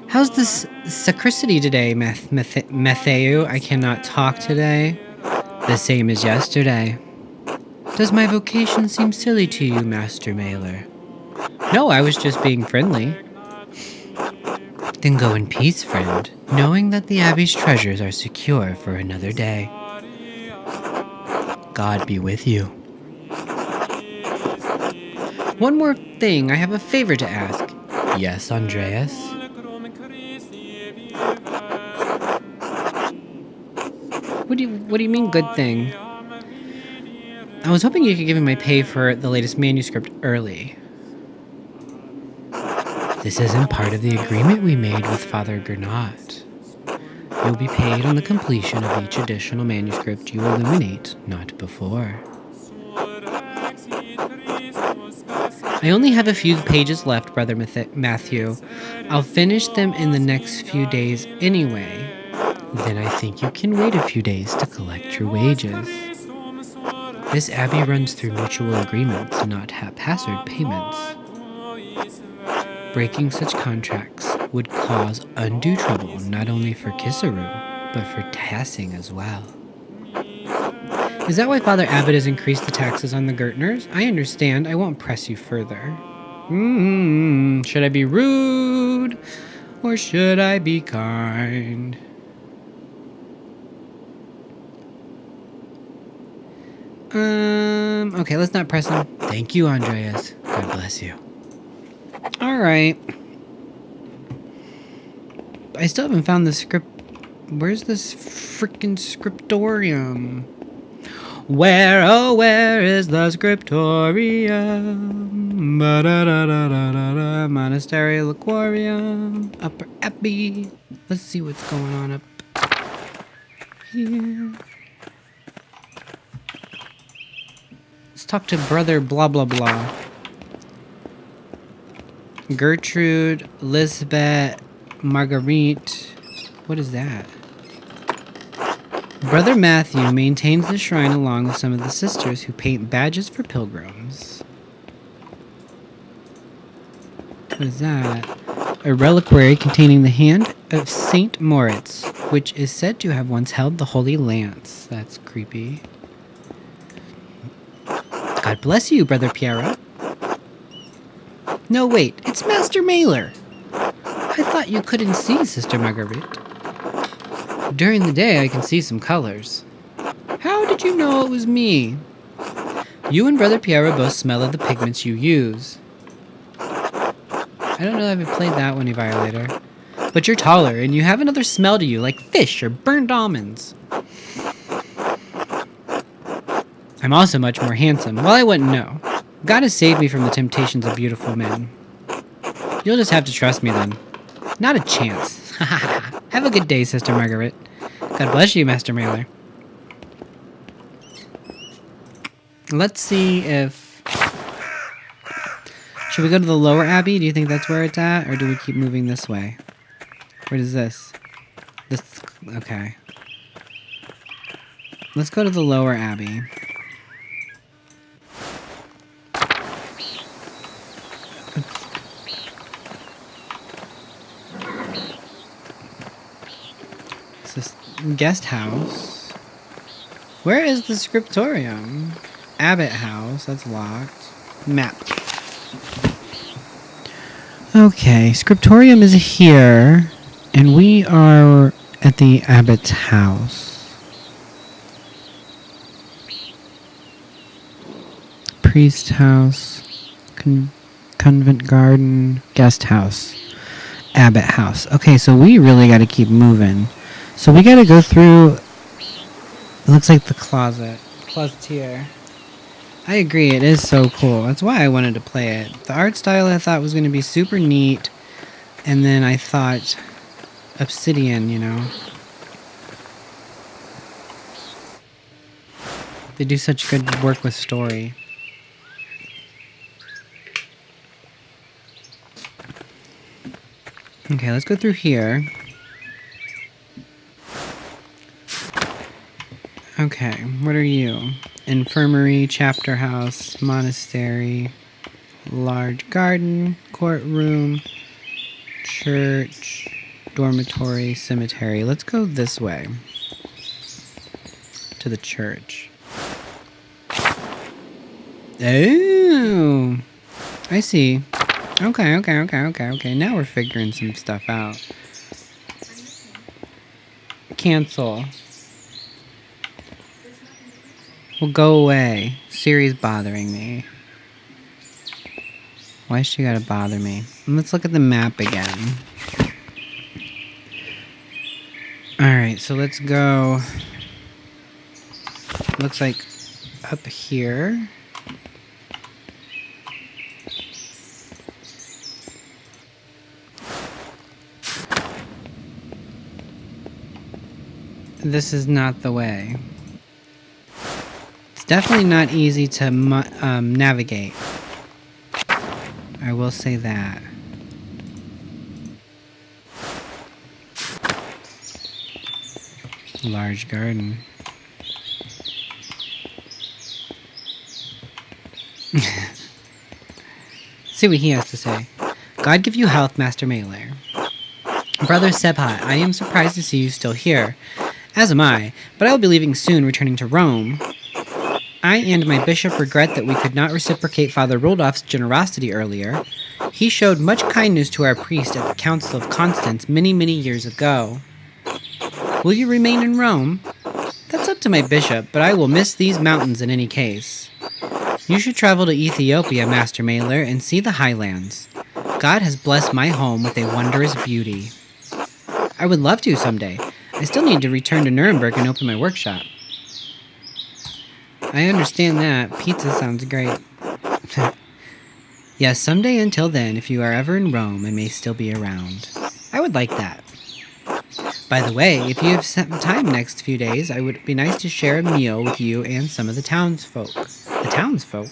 How's this sacristy today, Matteo? I cannot talk today. The same as yesterday. Does my vocation seem silly to you, Master Mailer? No, I was just being friendly. Then go in peace, friend, knowing that the Abbey's treasures are secure for another day. God be with you. One more thing, I have a favor to ask. Yes, Andreas? What do you mean, good thing? I was hoping you could give me my pay for the latest manuscript early. This isn't part of the agreement we made with Father Gernot. You'll be paid on the completion of each additional manuscript you illuminate, not before. I only have a few pages left, Brother Matthew. I'll finish them in the next few days anyway. Then I think you can wait a few days to collect your wages. This abbey runs through mutual agreements, not haphazard payments. Breaking such contracts would cause undue trouble not only for Kisaru, but for Tassing as well. Is that why Father Abbot has increased the taxes on the Gertners? I understand. I won't press you further. Should I be rude? Or should I be kind? Okay, let's not press him. Thank you, Andreas. God bless you. Alright. I still haven't found the script. Where's this freaking scriptorium? Where, oh, where is the scriptorium? Ba-da-da-da-da-da-da. Monastery Liquorium. Upper Abbey. Let's see what's going on up here. Let's talk to brother blah blah blah. Gertrude, Lisbeth, Marguerite. What is that? Brother Matthew maintains the shrine along with some of the sisters who paint badges for pilgrims. What is that? A reliquary containing the hand of Saint Moritz, which is said to have once held the Holy Lance. That's creepy. God bless you, Brother Piero. No, wait, it's Master Mailer. I thought you couldn't see, Sister Marguerite. During the day, I can see some colors. How did you know it was me? You and Brother Piero both smell of the pigments you use. I don't know if I've played that one, you violator. But you're taller, and you have another smell to you, like fish or burnt almonds. I'm also much more handsome. Well, I wouldn't know. God has saved me from the temptations of beautiful men. You'll just have to trust me then. Not a chance. Have a good day, Sister Margaret. God bless you, Master Mailer. Let's see if... Should we go to the lower abbey? Do you think that's where it's at? Or do we keep moving this way? What is this? This... Okay. Let's go to the lower abbey. Guest house. Where is the scriptorium? Abbot house. That's locked. Map. Okay, scriptorium is here, and we are at the abbot's house. Priest house. Convent garden. Guest house. Abbot house. Okay, so we really got to keep moving. So we gotta go through, it looks like the closet, closetier. I agree, it is so cool. That's why I wanted to play it. The art style I thought was gonna be super neat, and then I thought Obsidian, you know. They do such good work with story. Okay, let's go through here. Okay, what are you? Infirmary, chapter house, monastery, large garden, courtroom, church, dormitory, cemetery. Let's go this way. To the church. Oh! I see. Okay. Now we're figuring some stuff out. Cancel. Well, go away. Siri's bothering me. Why she gotta bother me? Let's look at the map again. Alright, so let's go... Looks like up here. This is not the way. Definitely not easy to navigate. I will say that. Large garden. See what he has to say. God give you health, Master Mailer. Brother Sebhat, I am surprised to see you still here. As am I, but I will be leaving soon, returning to Rome. I and my bishop regret that we could not reciprocate Father Rudolph's generosity earlier. He showed much kindness to our priest at the Council of Constance many, many years ago. Will you remain in Rome? That's up to my bishop, but I will miss these mountains in any case. You should travel to Ethiopia, Master Mailer, and see the highlands. God has blessed my home with a wondrous beauty. I would love to someday. I still need to return to Nuremberg and open my workshop. I understand that. Pizza sounds great. Yes, someday until then, if you are ever in Rome, I may still be around. I would like that. By the way, if you have some time next few days, I would be nice to share a meal with you and some of the townsfolk. The townsfolk?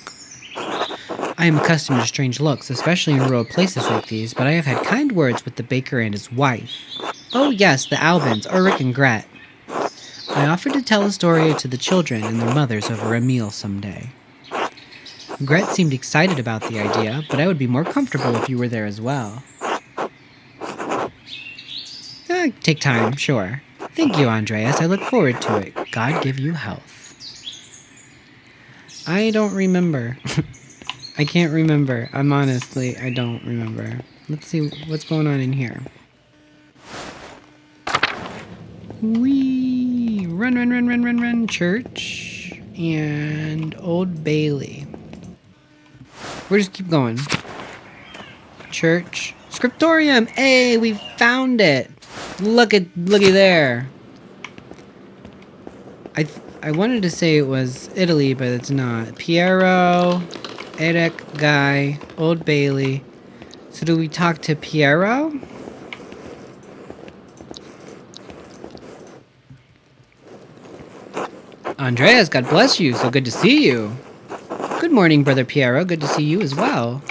I am accustomed to strange looks, especially in rural places like these, but I have had kind words with the baker and his wife. Oh yes, the Albans, Ulrich and Gret. I offered to tell a story to the children and their mothers over a meal someday. Gret seemed excited about the idea, but I would be more comfortable if you were there as well. Take time, sure. Thank you, Andreas. I look forward to it. God give you health. I don't remember. I can't remember. I don't remember. Let's see what's going on in here. Whee! Run. Church and Old Bailey. We'll just keep going. Church. Scriptorium! Hey, we found it! Look at there. I wanted to say it was Italy, but it's not. Piero, Eric, Guy, Old Bailey. So do we talk to Piero? Andreas, God bless you. So good to see you. Good morning, Brother Piero. Good to see you as well.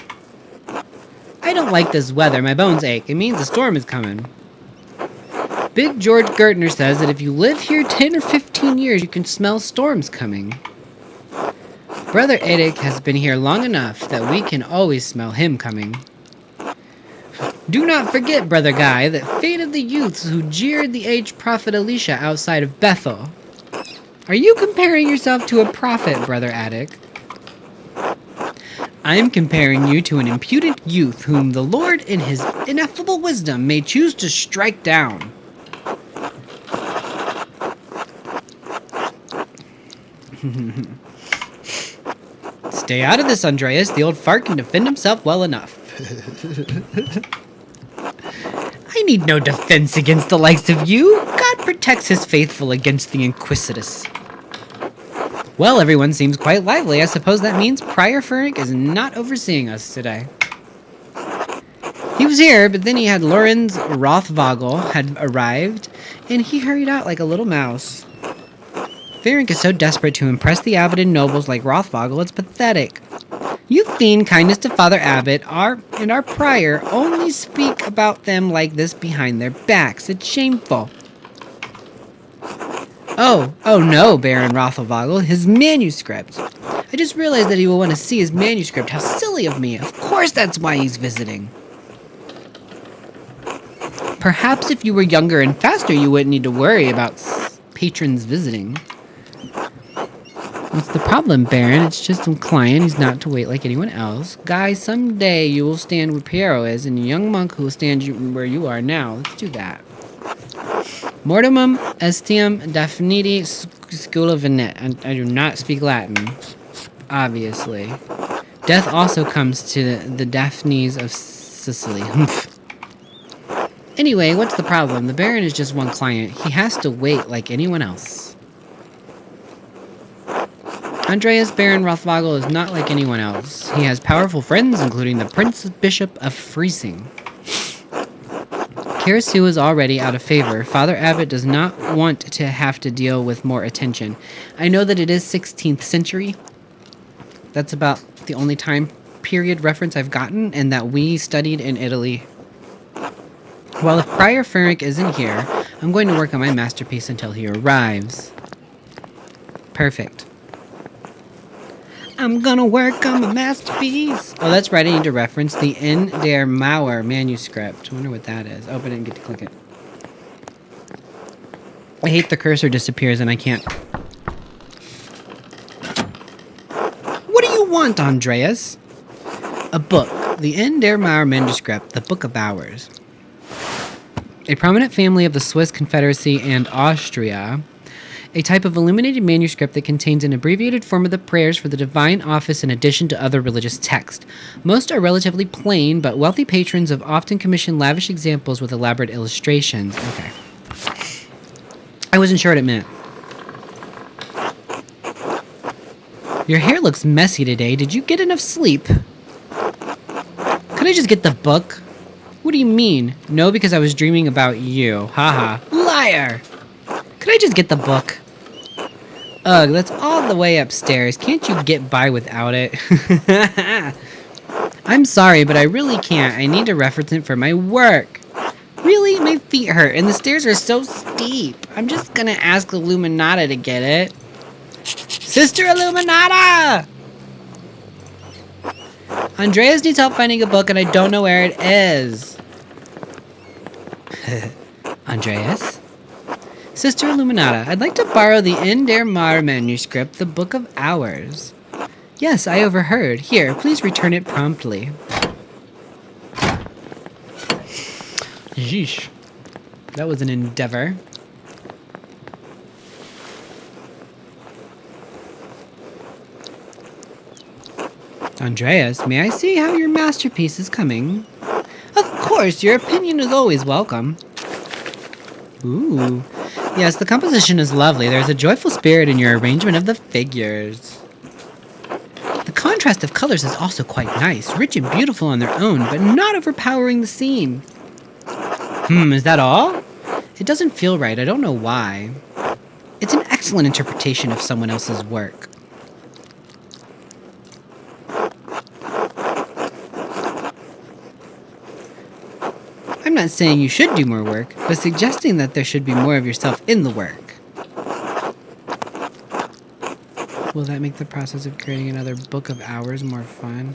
I don't like this weather. My bones ache. It means a storm is coming. Big George Gertner says that if you live here 10 or 15 years, you can smell storms coming. Brother Eric has been here long enough that we can always smell him coming. Do not forget, Brother Guy, that fate of the youths who jeered the aged prophet Elisha outside of Bethel. Are you comparing yourself to a prophet, Brother Attic? I am comparing you to an impudent youth whom the Lord in his ineffable wisdom may choose to strike down. Stay out of this, Andreas. The old fart can defend himself well enough. I need no defense against the likes of you. God protects his faithful against the inquisitous. Well, everyone seems quite lively. I suppose that means Prior Furnick is not overseeing us today. He was here, but then he had Lorenz Rothvogel had arrived, and he hurried out like a little mouse. Ferenc is so desperate to impress the abbot and nobles like Rothvogel, it's pathetic. You feign kindness to Father Abbot, our prior only speak about them like this behind their backs. It's shameful. Oh no, Baron Rothvogel, his manuscript. I just realized that he will want to see his manuscript. How silly of me. Of course that's why he's visiting. Perhaps if you were younger and faster, you wouldn't need to worry about patrons visiting. What's the problem, Baron? It's just some client. He's not to wait like anyone else. Guys, someday you will stand where Piero is, and a young monk who will stand where you are now. Let's do that. Mortemum estium definiti scula venet. I do not speak Latin, obviously. Death also comes to the Daphnes of Sicily. Anyway, what's the problem? The Baron is just one client. He has to wait like anyone else. Andreas Baron Rothvogel is not like anyone else. He has powerful friends, including the Prince Bishop of Freising. Karasu is already out of favor. Father Abbot does not want to have to deal with more attention. I know that it is 16th century. That's about the only time period reference I've gotten, and that we studied in Italy. Well, if Prior Ferenc isn't here, I'm going to work on my masterpiece until he arrives. Perfect. I'm gonna work on my masterpiece. Oh, that's right. I need to reference the In der Mauer manuscript. I wonder what that is. Oh, but I didn't get to click it. I hate the cursor disappears and I can't. What do you want, Andreas? A book. The Endermauer manuscript, the Book of Hours. A prominent family of the Swiss Confederacy and Austria. A type of illuminated manuscript that contains an abbreviated form of the prayers for the divine office in addition to other religious texts. Most are relatively plain, but wealthy patrons have often commissioned lavish examples with elaborate illustrations. Okay. I wasn't sure what it meant. Your hair looks messy today. Did you get enough sleep? Could I just get the book? What do you mean? No, because I was dreaming about you. Haha. Liar! Could I just get the book? Ugh, that's all the way upstairs. Can't you get by without it? I'm sorry, but I really can't. I need to reference it for my work. Really? My feet hurt, and the stairs are so steep. I'm just gonna ask Illuminata to get it. Sister Illuminata! Andreas needs help finding a book, and I don't know where it is. Andreas? Sister Illuminata, I'd like to borrow the Endermauer manuscript, the Book of Hours. Yes, I overheard. Here, please return it promptly. Yeesh. That was an endeavor. Andreas, may I see how your masterpiece is coming? Of course, your opinion is always welcome. Ooh. Yes, the composition is lovely. There's a joyful spirit in your arrangement of the figures. The contrast of colors is also quite nice, rich and beautiful on their own, but not overpowering the scene. Is that all? It doesn't feel right. I don't know why. It's an excellent interpretation of someone else's work. I'm not saying you should do more work, but suggesting that there should be more of yourself in the work. Will that make the process of creating another Book of Hours more fun?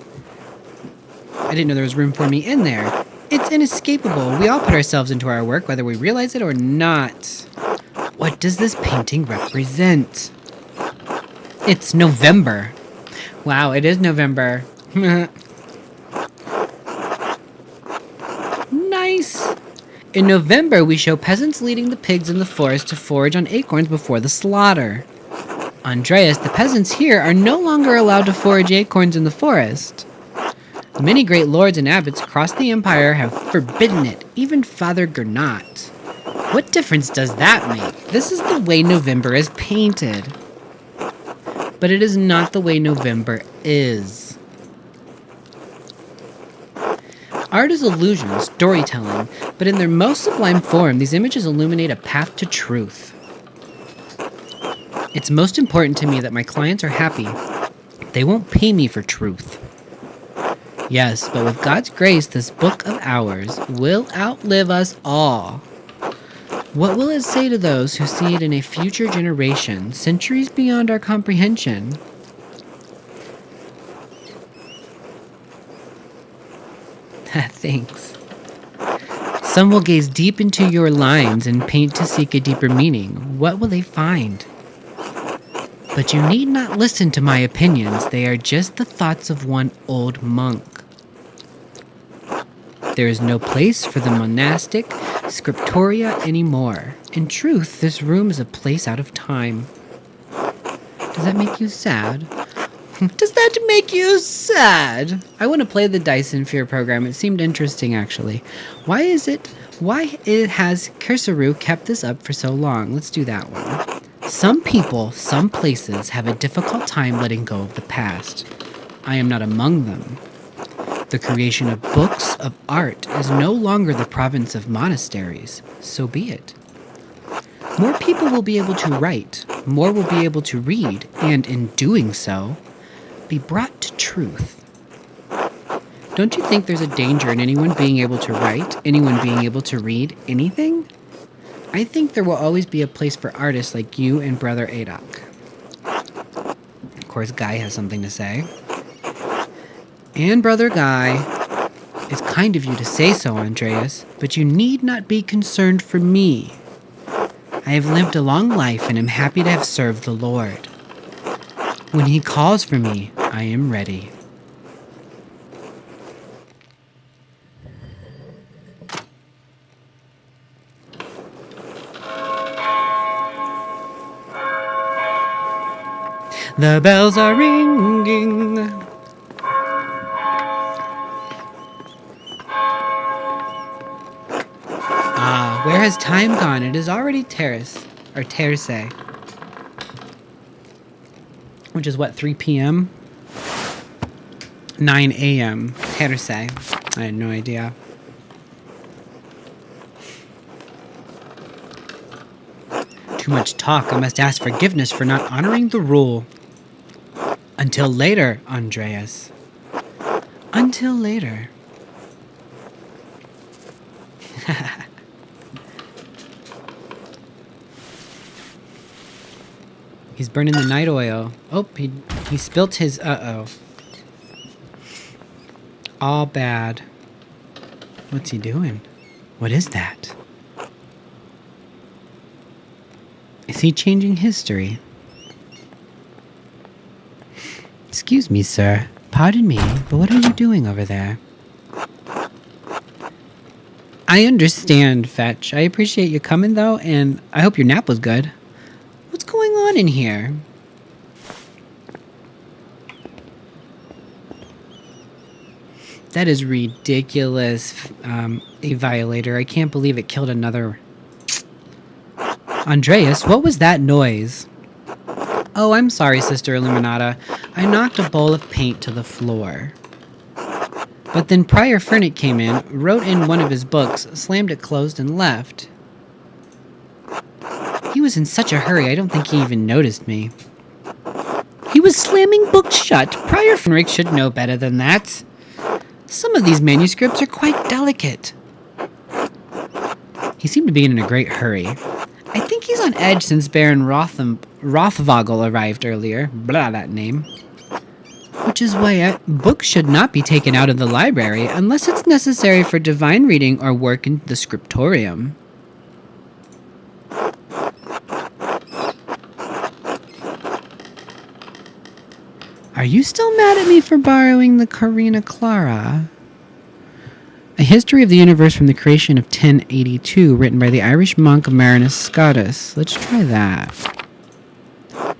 I didn't know there was room for me in there. It's inescapable. We all put ourselves into our work, whether we realize it or not. What does this painting represent? It's November. Wow, it is November. Nice. In November, we show peasants leading the pigs in the forest to forage on acorns before the slaughter. Andreas, the peasants here are no longer allowed to forage acorns in the forest. Many great lords and abbots across the empire have forbidden it, even Father Gernot. What difference does that make? This is the way November is painted. But it is not the way November is. Art is illusion, storytelling, but in their most sublime form, these images illuminate a path to truth. It's most important to me that my clients are happy. They won't pay me for truth. Yes, but with God's grace, this Book of Hours will outlive us all. What will it say to those who see it in a future generation, centuries beyond our comprehension? Thanks. Some will gaze deep into your lines and paint to seek a deeper meaning. What will they find? But you need not listen to my opinions. They are just the thoughts of one old monk. There is no place for the monastic scriptoria anymore. In truth, this room is a place out of time. Does that make you sad? Does that make you sad? I want to play the Dyson Fear program. It seemed interesting, actually. Why has Cursaru kept this up for so long? Let's do that one. Some people, some places, have a difficult time letting go of the past. I am not among them. The creation of books of art is no longer the province of monasteries. So be it. More people will be able to write, more will be able to read, and in doing so, be brought to truth. Don't you think there's a danger in anyone being able to write, anyone being able to read anything? I think there will always be a place for artists like you and Brother Adok. Of course, Guy has something to say. And Brother Guy, it's kind of you to say so, Andreas, but you need not be concerned for me. I have lived a long life and am happy to have served the Lord. When he calls for me, I am ready. The bells are ringing. Ah, where has time gone? It is already terrace, which is what, 3 p.m.? 9 a.m. Terce. I had no idea. Too much talk. I must ask forgiveness for not honoring the rule. Until later, Andreas. Until later. He's burning the night oil. Oh, he spilt his... Uh-oh. All bad. What's he doing? What is that? Is he changing history? Excuse me, sir. Pardon me, but what are you doing over there? I understand, Fetch. I appreciate you coming, though, and I hope your nap was good. What's going on in here? That is ridiculous, a violator. I can't believe it killed another. Andreas, what was that noise? Oh, I'm sorry, Sister Illuminata. I knocked a bowl of paint to the floor. But then Prior Fernick came in, wrote in one of his books, slammed it closed, and left. He was in such a hurry, I don't think he even noticed me. He was slamming books shut. Prior Fernick should know better than that. Some of these manuscripts are quite delicate. He seemed to be in a great hurry. I think he's on edge since Baron Rothvogel arrived earlier. Blah, that name. Which is why books should not be taken out of the library unless it's necessary for divine reading or work in the scriptorium. Are you still mad at me for borrowing the Carina Clara? A History of the Universe from the Creation of 1082, written by the Irish monk Marinus Scotus. Let's try that.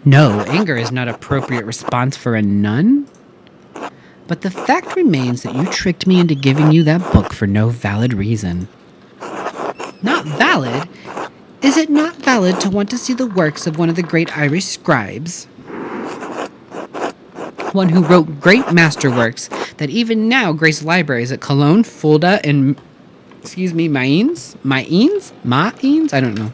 No, anger is not appropriate response for a nun. But the fact remains that you tricked me into giving you that book for no valid reason. Not valid? Is it not valid to want to see the works of one of the great Irish scribes? One who wrote great masterworks that even now grace libraries at Cologne, Fulda, and, Mainz? I don't know.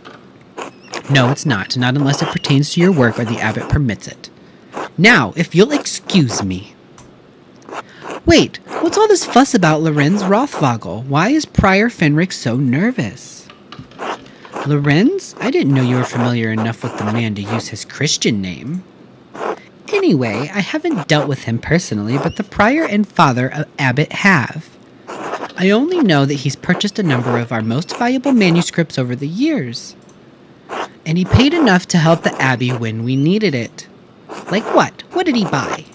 No, it's not. Not unless it pertains to your work or the abbot permits it. Now, if you'll excuse me. Wait, what's all this fuss about Lorenz Rothvogel? Why is Prior Fenric so nervous? Lorenz? I didn't know you were familiar enough with the man to use his Christian name. Anyway, I haven't dealt with him personally, but the prior and father abbot have. I only know that he's purchased a number of our most valuable manuscripts over the years. And he paid enough to help the abbey when we needed it. Like what? What did he buy?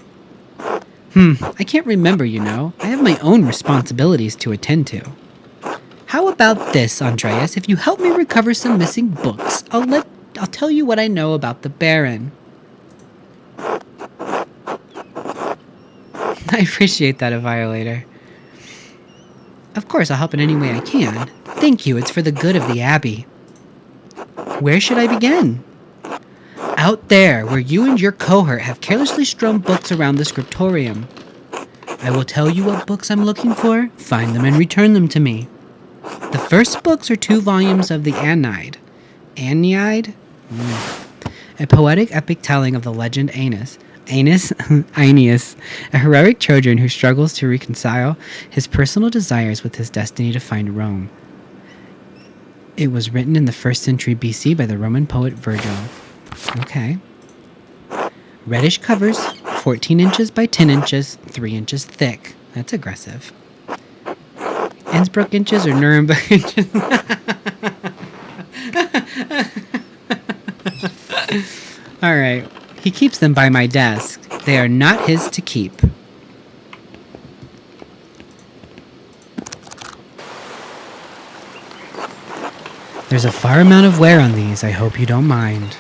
I can't remember, you know. I have my own responsibilities to attend to. How about this, Andreas? If you help me recover some missing books, I'll tell you what I know about the Baron. I appreciate that, a violator. Of course, I'll help in any way I can. Thank you, it's for the good of the Abbey. Where should I begin? Out there, where you and your cohort have carelessly strewn books around the scriptorium. I will tell you what books I'm looking for, find them and return them to me. The first books are 2 volumes of the Aeneid. Aeneid? A poetic epic telling of the legend Aeneas, a heroic Trojan who struggles to reconcile his personal desires with his destiny to find Rome. It was written in the 1st century BC by the Roman poet Virgil. Okay. Reddish covers, 14 inches by 10 inches, 3 inches thick. That's aggressive. Innsbruck inches or Nuremberg inches? Alright. He keeps them by my desk. They are not his to keep. There's a fair amount of wear on these, I hope you don't mind.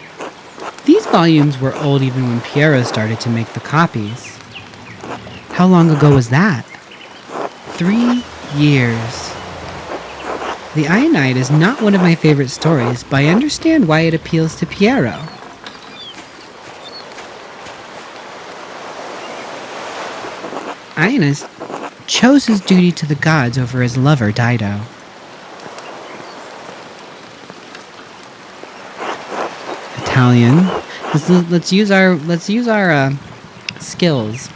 These volumes were old even when Piero started to make the copies. How long ago was that? 3 years. The Ionide is not one of my favorite stories, but I understand why it appeals to Piero. Ionis chose his duty to the gods over his lover, Dido. Italian. Let's use our skills.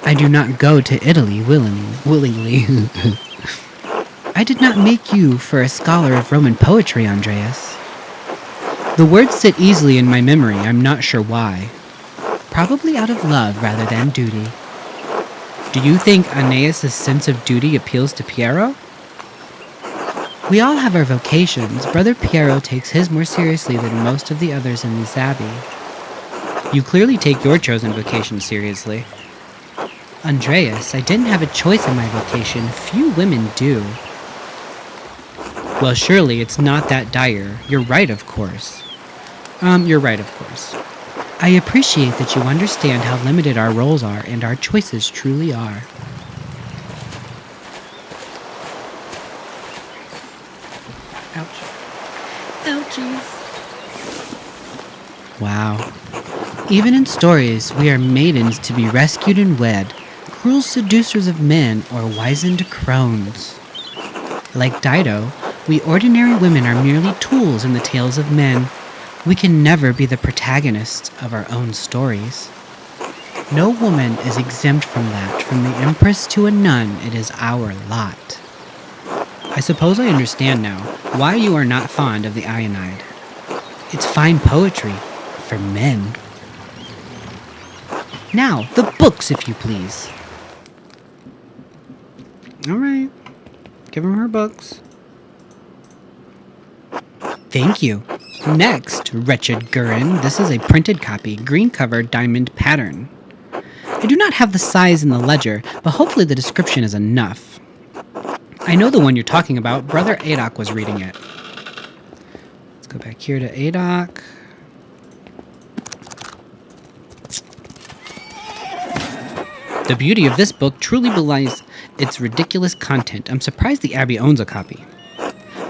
I do not go to Italy willingly. I did not make you for a scholar of Roman poetry, Andreas. The words sit easily in my memory, I'm not sure why. Probably out of love rather than duty. Do you think Aeneas' sense of duty appeals to Piero? We all have our vocations. Brother Piero takes his more seriously than most of the others in this abbey. You clearly take your chosen vocation seriously. Andreas, I didn't have a choice in my vocation. Few women do. Well, surely it's not that dire. You're right, of course. You're right, of course. I appreciate that you understand how limited our roles are and our choices truly are. Ouch. Ouchies. Wow. Even in stories, we are maidens to be rescued and wed, cruel seducers of men or wizened crones. Like Dido, we ordinary women are merely tools in the tales of men. We can never be the protagonists of our own stories. No woman is exempt from that. From the empress to a nun, it is our lot. I suppose I understand now why you are not fond of the Ionide. It's fine poetry for men. Now, the books, if you please. All right. Give him her books. Thank you. Next, wretched Gurin, this is a printed copy, green cover, diamond pattern. I do not have the size in the ledger, but hopefully the description is enough. I know the one you're talking about. Brother Adok was reading it. Let's go back here to Adok. The beauty of this book truly belies its ridiculous content. I'm surprised the Abbey owns a copy.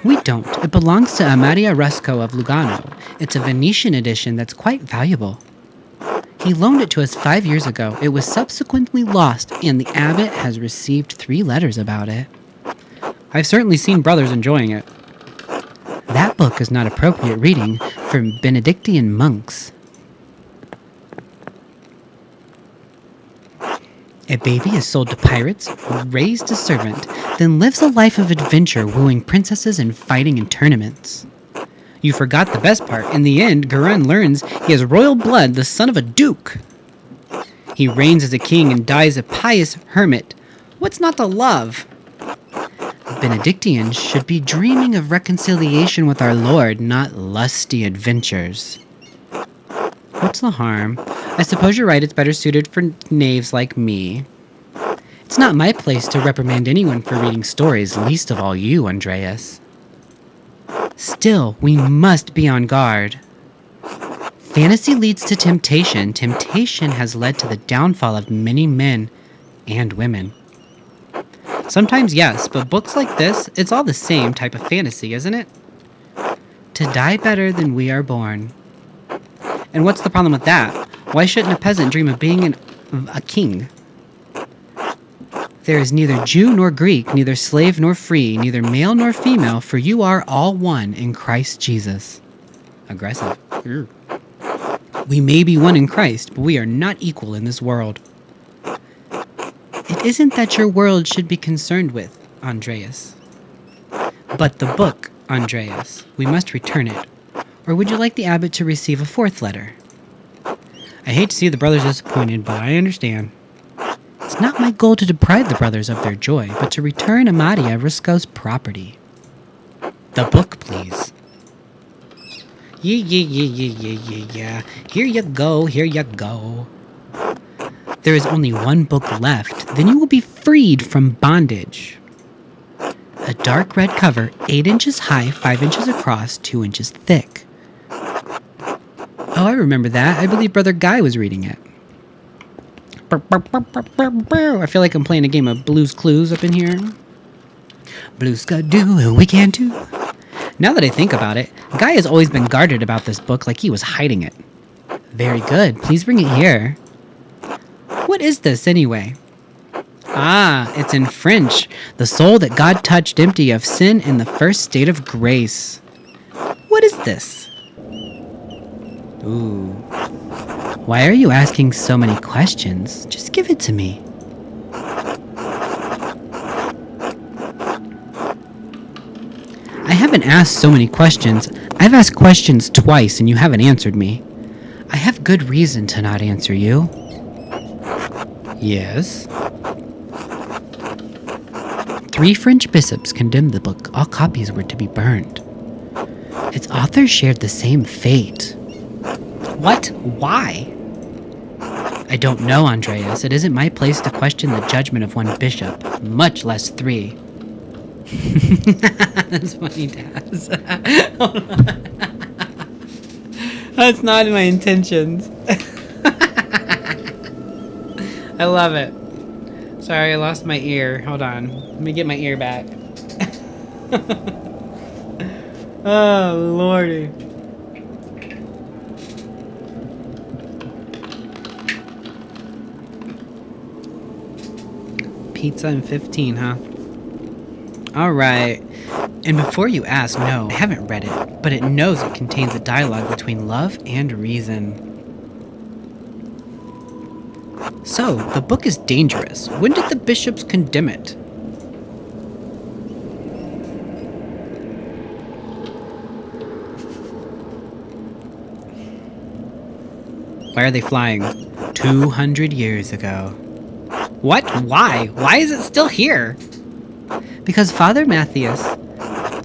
We don't. It belongs to Amadia Rusco of Lugano. It's a Venetian edition that's quite valuable. He loaned it to us 5 years ago. It was subsequently lost, and the abbot has received 3 letters about it. I've certainly seen brothers enjoying it. That book is not appropriate reading for Benedictine monks. A baby is sold to pirates, raised a servant, then lives a life of adventure wooing princesses and fighting in tournaments. You forgot the best part. In the end, Gurin learns he has royal blood, the son of a duke. He reigns as a king and dies a pious hermit. What's not to love? Benedictines should be dreaming of reconciliation with our Lord, not lusty adventures. What's the harm? I suppose you're right, it's better suited for knaves like me. It's not my place to reprimand anyone for reading stories, least of all you, Andreas. Still, we must be on guard. Fantasy leads to temptation. Temptation has led to the downfall of many men and women. Sometimes yes, but books like this, it's all the same type of fantasy, isn't it? To die better than we are born. And what's the problem with that? Why shouldn't a peasant dream of being a king? There is neither Jew nor Greek, neither slave nor free, neither male nor female, for you are all one in Christ Jesus. Aggressive. We may be one in Christ, but we are not equal in this world. It isn't that your world should be concerned with, Andreas. But the book, Andreas. We must return it. Or would you like the abbot to receive a 4th letter? I hate to see the brothers disappointed, but I understand. It's not my goal to deprive the brothers of their joy, but to return Amadia Rusco's property. The book, please. Yeah. Here you go, here you go. There is only one book left, then you will be freed from bondage. A dark red cover, 8 inches high, 5 inches across, 2 inches thick. Oh, I remember that. I believe Brother Guy was reading it. I feel like I'm playing a game of Blue's Clues up in here. Blue's got do and we can too. Now that I think about it, Guy has always been guarded about this book like he was hiding it. Very good. Please bring it here. What is this anyway? Ah, it's in French. The soul that God touched empty of sin in the first state of grace. What is this? Ooh. Why are you asking so many questions? Just give it to me. I haven't asked so many questions. I've asked questions twice and you haven't answered me. I have good reason to not answer you. Yes? 3 French bishops condemned the book. All copies were to be burned. Its authors shared the same fate. What? Why? I don't know, Andreas. It isn't my place to question the judgment of one bishop, much less 3. That's funny, Daz. That's not my intentions. I love it. Sorry, I lost my ear. Hold on. Let me get my ear back. Oh, lordy. Pizza and 15, huh? Alright. And before you ask, no, I haven't read it, but it knows it contains a dialogue between love and reason. So, the book is dangerous. When did the bishops condemn it? Why are they flying? 200 years ago. What? Why? Why is it still here? Because Father Matthias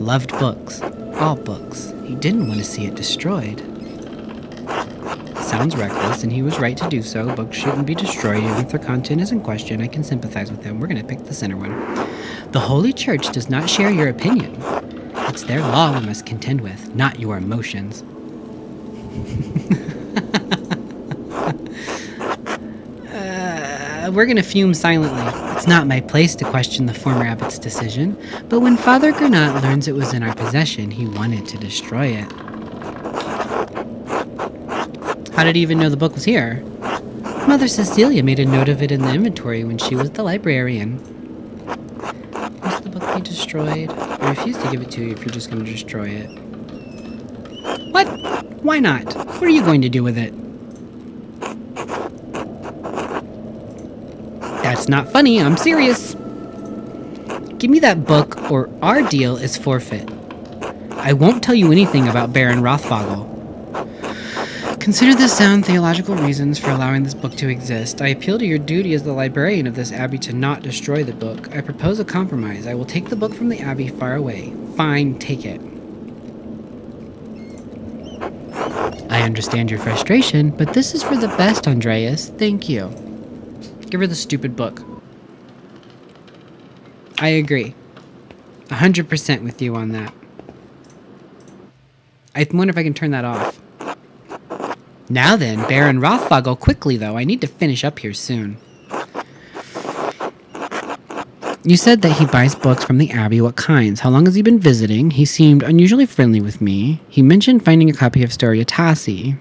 loved books. All books. He didn't want to see it destroyed. Sounds reckless, and he was right to do so. Books shouldn't be destroyed, even if their content is in question. I can sympathize with him. We're going to pick the center one. The Holy Church does not share your opinion. It's their law we must contend with, not your emotions. We're going to fume silently. It's not my place to question the former abbot's decision, but when Father Gernot learns it was in our possession, he wanted to destroy it. How did he even know the book was here? Mother Cecilia made a note of it in the inventory when she was the librarian. Must the book be destroyed? I refuse to give it to you if you're just going to destroy it. What? Why not? What are you going to do with it? That's not funny, I'm serious. Give me that book or our deal is forfeit. I won't tell you anything about Baron Rothfogel. Consider this sound theological reasons for allowing this book to exist. I appeal to your duty as the librarian of this abbey to not destroy the book. I propose a compromise. I will take the book from the abbey far away. Fine, take it. I understand your frustration, but this is for the best, Andreas. Thank you. Give her the stupid book. I agree. 100% with you on that. I wonder if I can turn that off. Now then, Baron Rothfogel, quickly though. I need to finish up here soon. You said that he buys books from the abbey. What kinds? How long has he been visiting? He seemed unusually friendly with me. He mentioned finding a copy of Storia Tassi.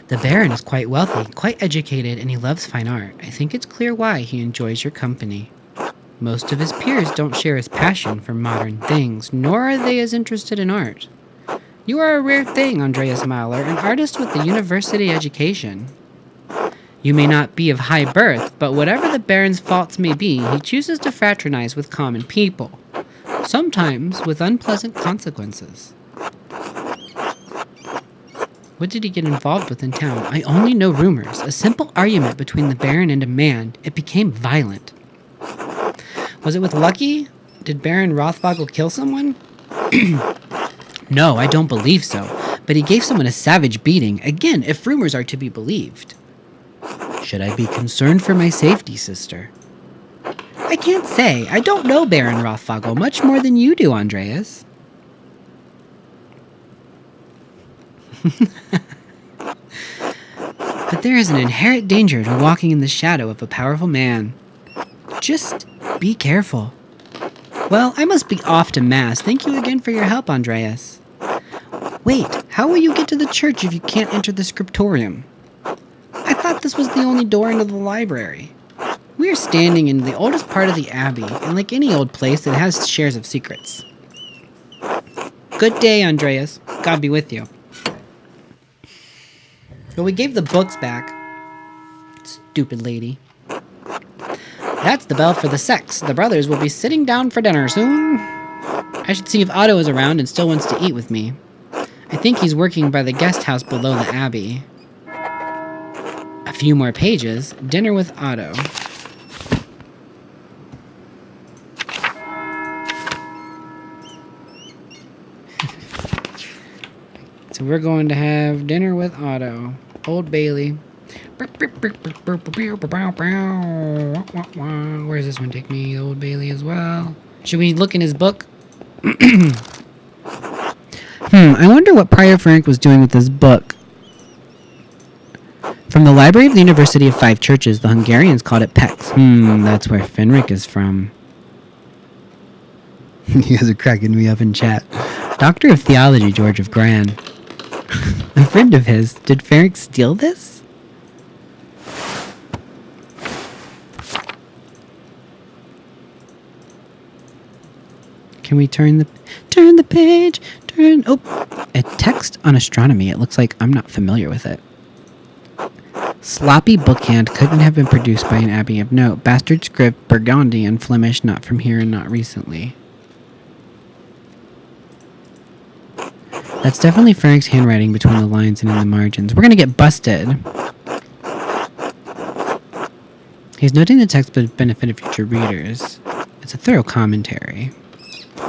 The Baron is quite wealthy, quite educated, and he loves fine art. I think it's clear why he enjoys your company. Most of his peers don't share his passion for modern things, nor are they as interested in art. You are a rare thing, Andreas Mahler, an artist with a university education. You may not be of high birth, but whatever the Baron's faults may be, he chooses to fraternize with common people, sometimes with unpleasant consequences. What did he get involved with in town? I only know rumors. A simple argument between the Baron and a man. It became violent. Was it with Lucky? Did Baron Rothfogel kill someone? No, I don't believe so. But he gave someone a savage beating, again, if rumors are to be believed. Should I be concerned for my safety, sister? I can't say. I don't know Baron Rothfogel much more than you do, Andreas. But there is an inherent danger to walking in the shadow of a powerful man. Just be careful. Well, I must be off to Mass. Thank you again for your help, Andreas. Wait, how will you get to the church if you can't enter the scriptorium? I thought this was the only door into the library. We are standing in the oldest part of the abbey, and like any old place, it has shares of secrets. Good day, Andreas. God be with you. Well, we gave the books back. Stupid lady. That's the bell for the sex. The brothers will be sitting down for dinner soon. I should see if Otto is around and still wants to eat with me. I think he's working by the guest house below the abbey. A few more pages. Dinner with Otto. So we're going to have dinner with Otto. Old Bailey. Where does this one take me? Old Bailey as well. Should we look in his book? I wonder what Prior Frank was doing with this book. From the library of the University of Five Churches, the Hungarians called it Pex. That's where Fenric is from. You guys are cracking me up in chat. Doctor of Theology, George of Gran. A friend of his. Did Fenric steal this? Can we turn the page? A text on astronomy. It looks like I'm not familiar with it. Sloppy bookhand couldn't have been produced by an abbey of note. Bastard script, Burgundian, Flemish, not from here and not recently. That's definitely Frank's handwriting between the lines and in the margins. We're gonna get busted. He's noting the text for the benefit of future readers. It's a thorough commentary.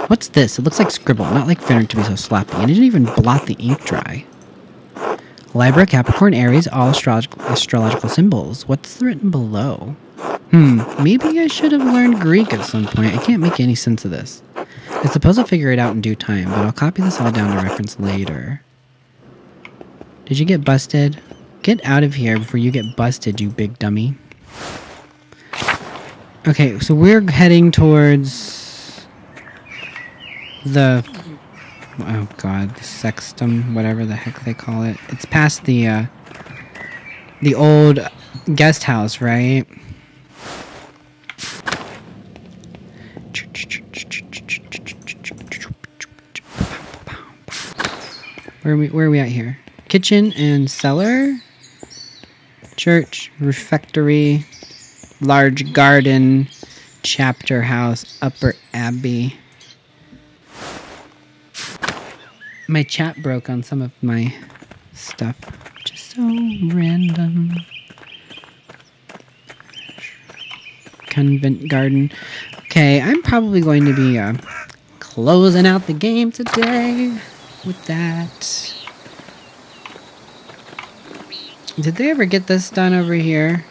What's this? It looks like scribble, not like Fenric to be so sloppy, and it didn't even blot the ink dry. Libra, Capricorn, Aries, all astrological symbols. What's written below? Maybe I should have learned Greek at some point. I can't make any sense of this. I suppose I'll figure it out in due time, but I'll copy this all down to reference later. Did you get busted? Get out of here before you get busted, you big dummy. Okay, so we're heading towards the... Oh god, the sextum, whatever the heck they call it. It's past the old guest house, right? Where are we at here? Kitchen and cellar? Church, refectory, large garden, chapter house, upper abbey. My chat broke on some of my stuff. Just so random. Convent garden. Okay, I'm probably going to be closing out the game today with that. Did they ever get this done over here?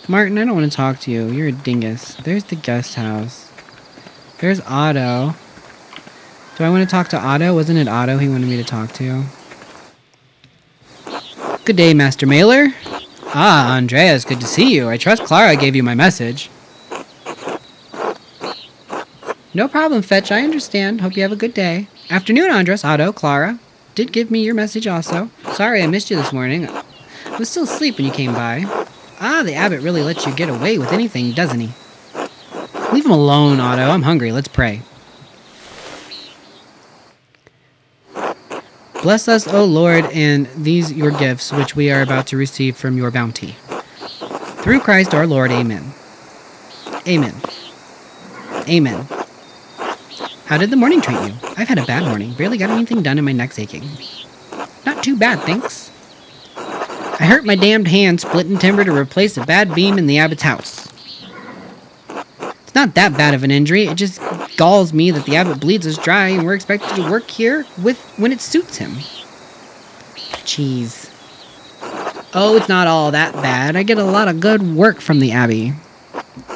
Martin, I don't want to talk to you. You're a dingus. There's the guest house. There's Otto. Do I want to talk to Otto? Wasn't it Otto he wanted me to talk to? Good day, Master Mailer. Ah, Andreas, good to see you. I trust Clara gave you my message. No problem, Fetch. I understand. Hope you have a good day. Afternoon, Andres. Otto, Clara. Did give me your message also. Sorry I missed you this morning. I was still asleep when you came by. Ah, the abbot really lets you get away with anything, doesn't he? Leave him alone, Otto. I'm hungry. Let's pray. Bless us, O Lord, and these your gifts, which we are about to receive from your bounty. Through Christ our Lord, amen. Amen. Amen. How did the morning treat you? I've had a bad morning. Barely got anything done and my neck's aching. Not too bad, thanks. I hurt my damned hand splitting timber to replace a bad beam in the abbot's house. It's not that bad of an injury. It just galls me that the abbot bleeds us dry and we're expected to work here when it suits him. Jeez. Oh, it's not all that bad. I get a lot of good work from the abbey.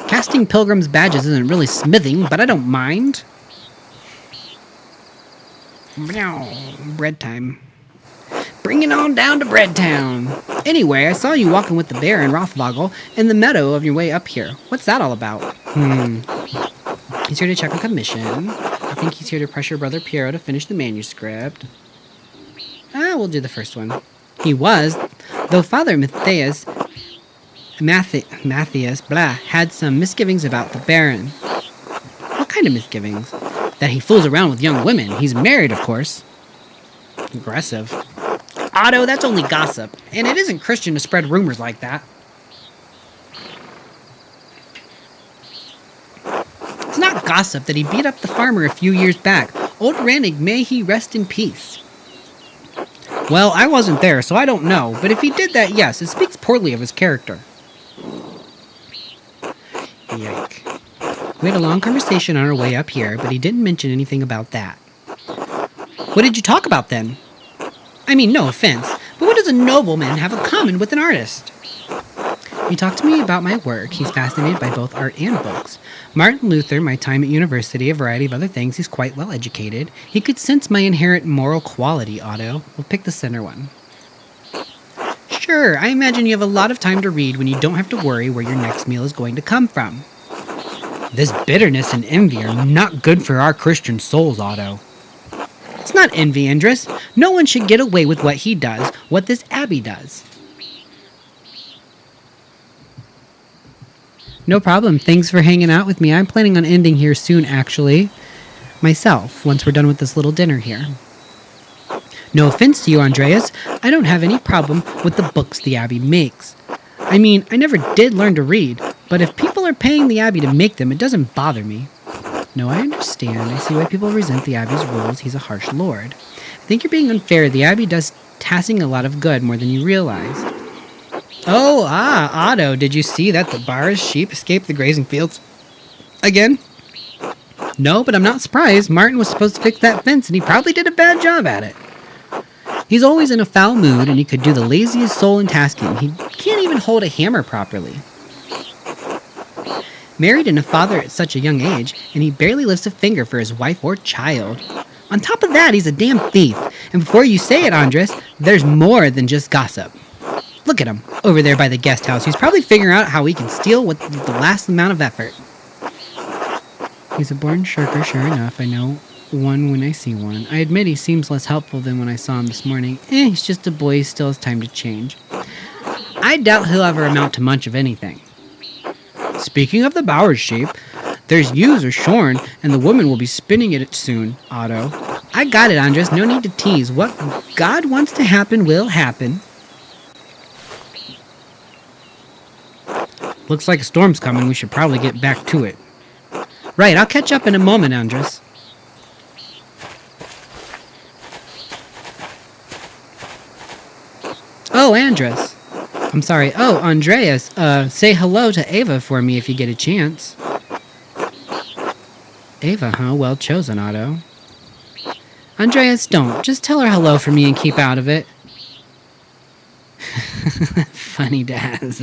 Casting pilgrims' badges isn't really smithing, but I don't mind. Bread time. Bring it on down to Bread Town. Anyway, I saw you walking with the bear and Rothvogel in the meadow on your way up here. What's that all about? He's here to check on commission. I think he's here to pressure Brother Piero to finish the manuscript. We'll do the first one. He was, though Father Matthias had some misgivings about the Baron. What kind of misgivings? That he fools around with young women. He's married, of course. Aggressive. Otto, that's only gossip, and it isn't Christian to spread rumors like that. It's not gossip that he beat up the farmer a few years back. Old Rannig, may he rest in peace. Well, I wasn't there, so I don't know, but if he did that, yes, it speaks poorly of his character. Yike. We had a long conversation on our way up here, but he didn't mention anything about that. What did you talk about then? I mean, no offense, but what does a nobleman have in common with an artist? He talked to me about my work. He's fascinated by both art and books. Martin Luther, my time at university, a variety of other things. He's quite well educated. He could sense my inherent moral quality, Otto. We'll pick the center one. Sure, I imagine you have a lot of time to read when you don't have to worry where your next meal is going to come from. This bitterness and envy are not good for our Christian souls, Otto. It's not envy, Andres. No one should get away with what he does, what this abbey does. No problem. Thanks for hanging out with me. I'm planning on ending here soon, actually. Myself, once we're done with this little dinner here. No offense to you, Andreas. I don't have any problem with the books the abbey makes. I mean, I never did learn to read, but if people are paying the abbey to make them, it doesn't bother me. No, I understand. I see why people resent the abbey's rules. He's a harsh lord. I think you're being unfair. The abbey does Tassing a lot of good, more than you realize. Oh, Otto, did you see that the Bar's sheep escaped the grazing fields again? No, but I'm not surprised. Martin was supposed to fix that fence, and he probably did a bad job at it. He's always in a foul mood, and he could do the laziest soul in tasking. He can't even hold a hammer properly. Married and a father at such a young age, and he barely lifts a finger for his wife or child. On top of that, he's a damn thief. And before you say it, Andres, there's more than just gossip. Look at him, over there by the guest house. He's probably figuring out how he can steal with the last amount of effort. He's a born shirker, sure enough. I know one when I see one. I admit he seems less helpful than when I saw him this morning. He's just a boy, he still has time to change. I doubt he'll ever amount to much of anything. Speaking of the Bauer sheep, there's ewes or shorn, and the woman will be spinning it soon, Otto. I got it, Andres. No need to tease. What God wants to happen will happen. Looks like a storm's coming. We should probably get back to it. Right, I'll catch up in a moment, Andres. Oh, Andres. I'm sorry. Oh, Andreas, say hello to Ava for me if you get a chance. Ava, huh? Well chosen, Otto. Andreas, don't. Just tell her hello for me and keep out of it. Funny, Daz.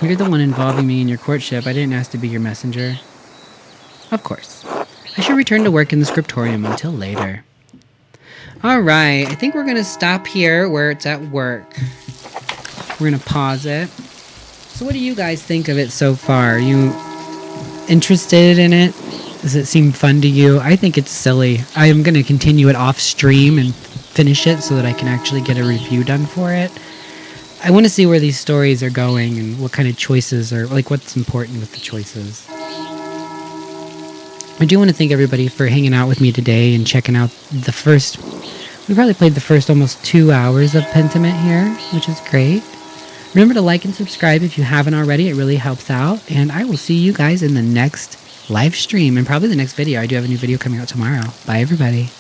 You're the one involving me in your courtship. I didn't ask to be your messenger. Of course. I should return to work in the scriptorium until later. Alright, I think we're going to stop here where it's at work. We're going to pause it. So what do you guys think of it so far? Are you interested in it? Does it seem fun to you? I think it's silly. I am going to continue it off stream and finish it so that I can actually get a review done for it. I want to see where these stories are going and what kind of choices are, like what's important with the choices. I do want to thank everybody for hanging out with me today and checking out the first, we probably played the first almost 2 hours of Pentiment here, which is great. Remember to like and subscribe if you haven't already. It really helps out. And I will see you guys in the next live stream and probably the next video. I do have a new video coming out tomorrow. Bye, everybody.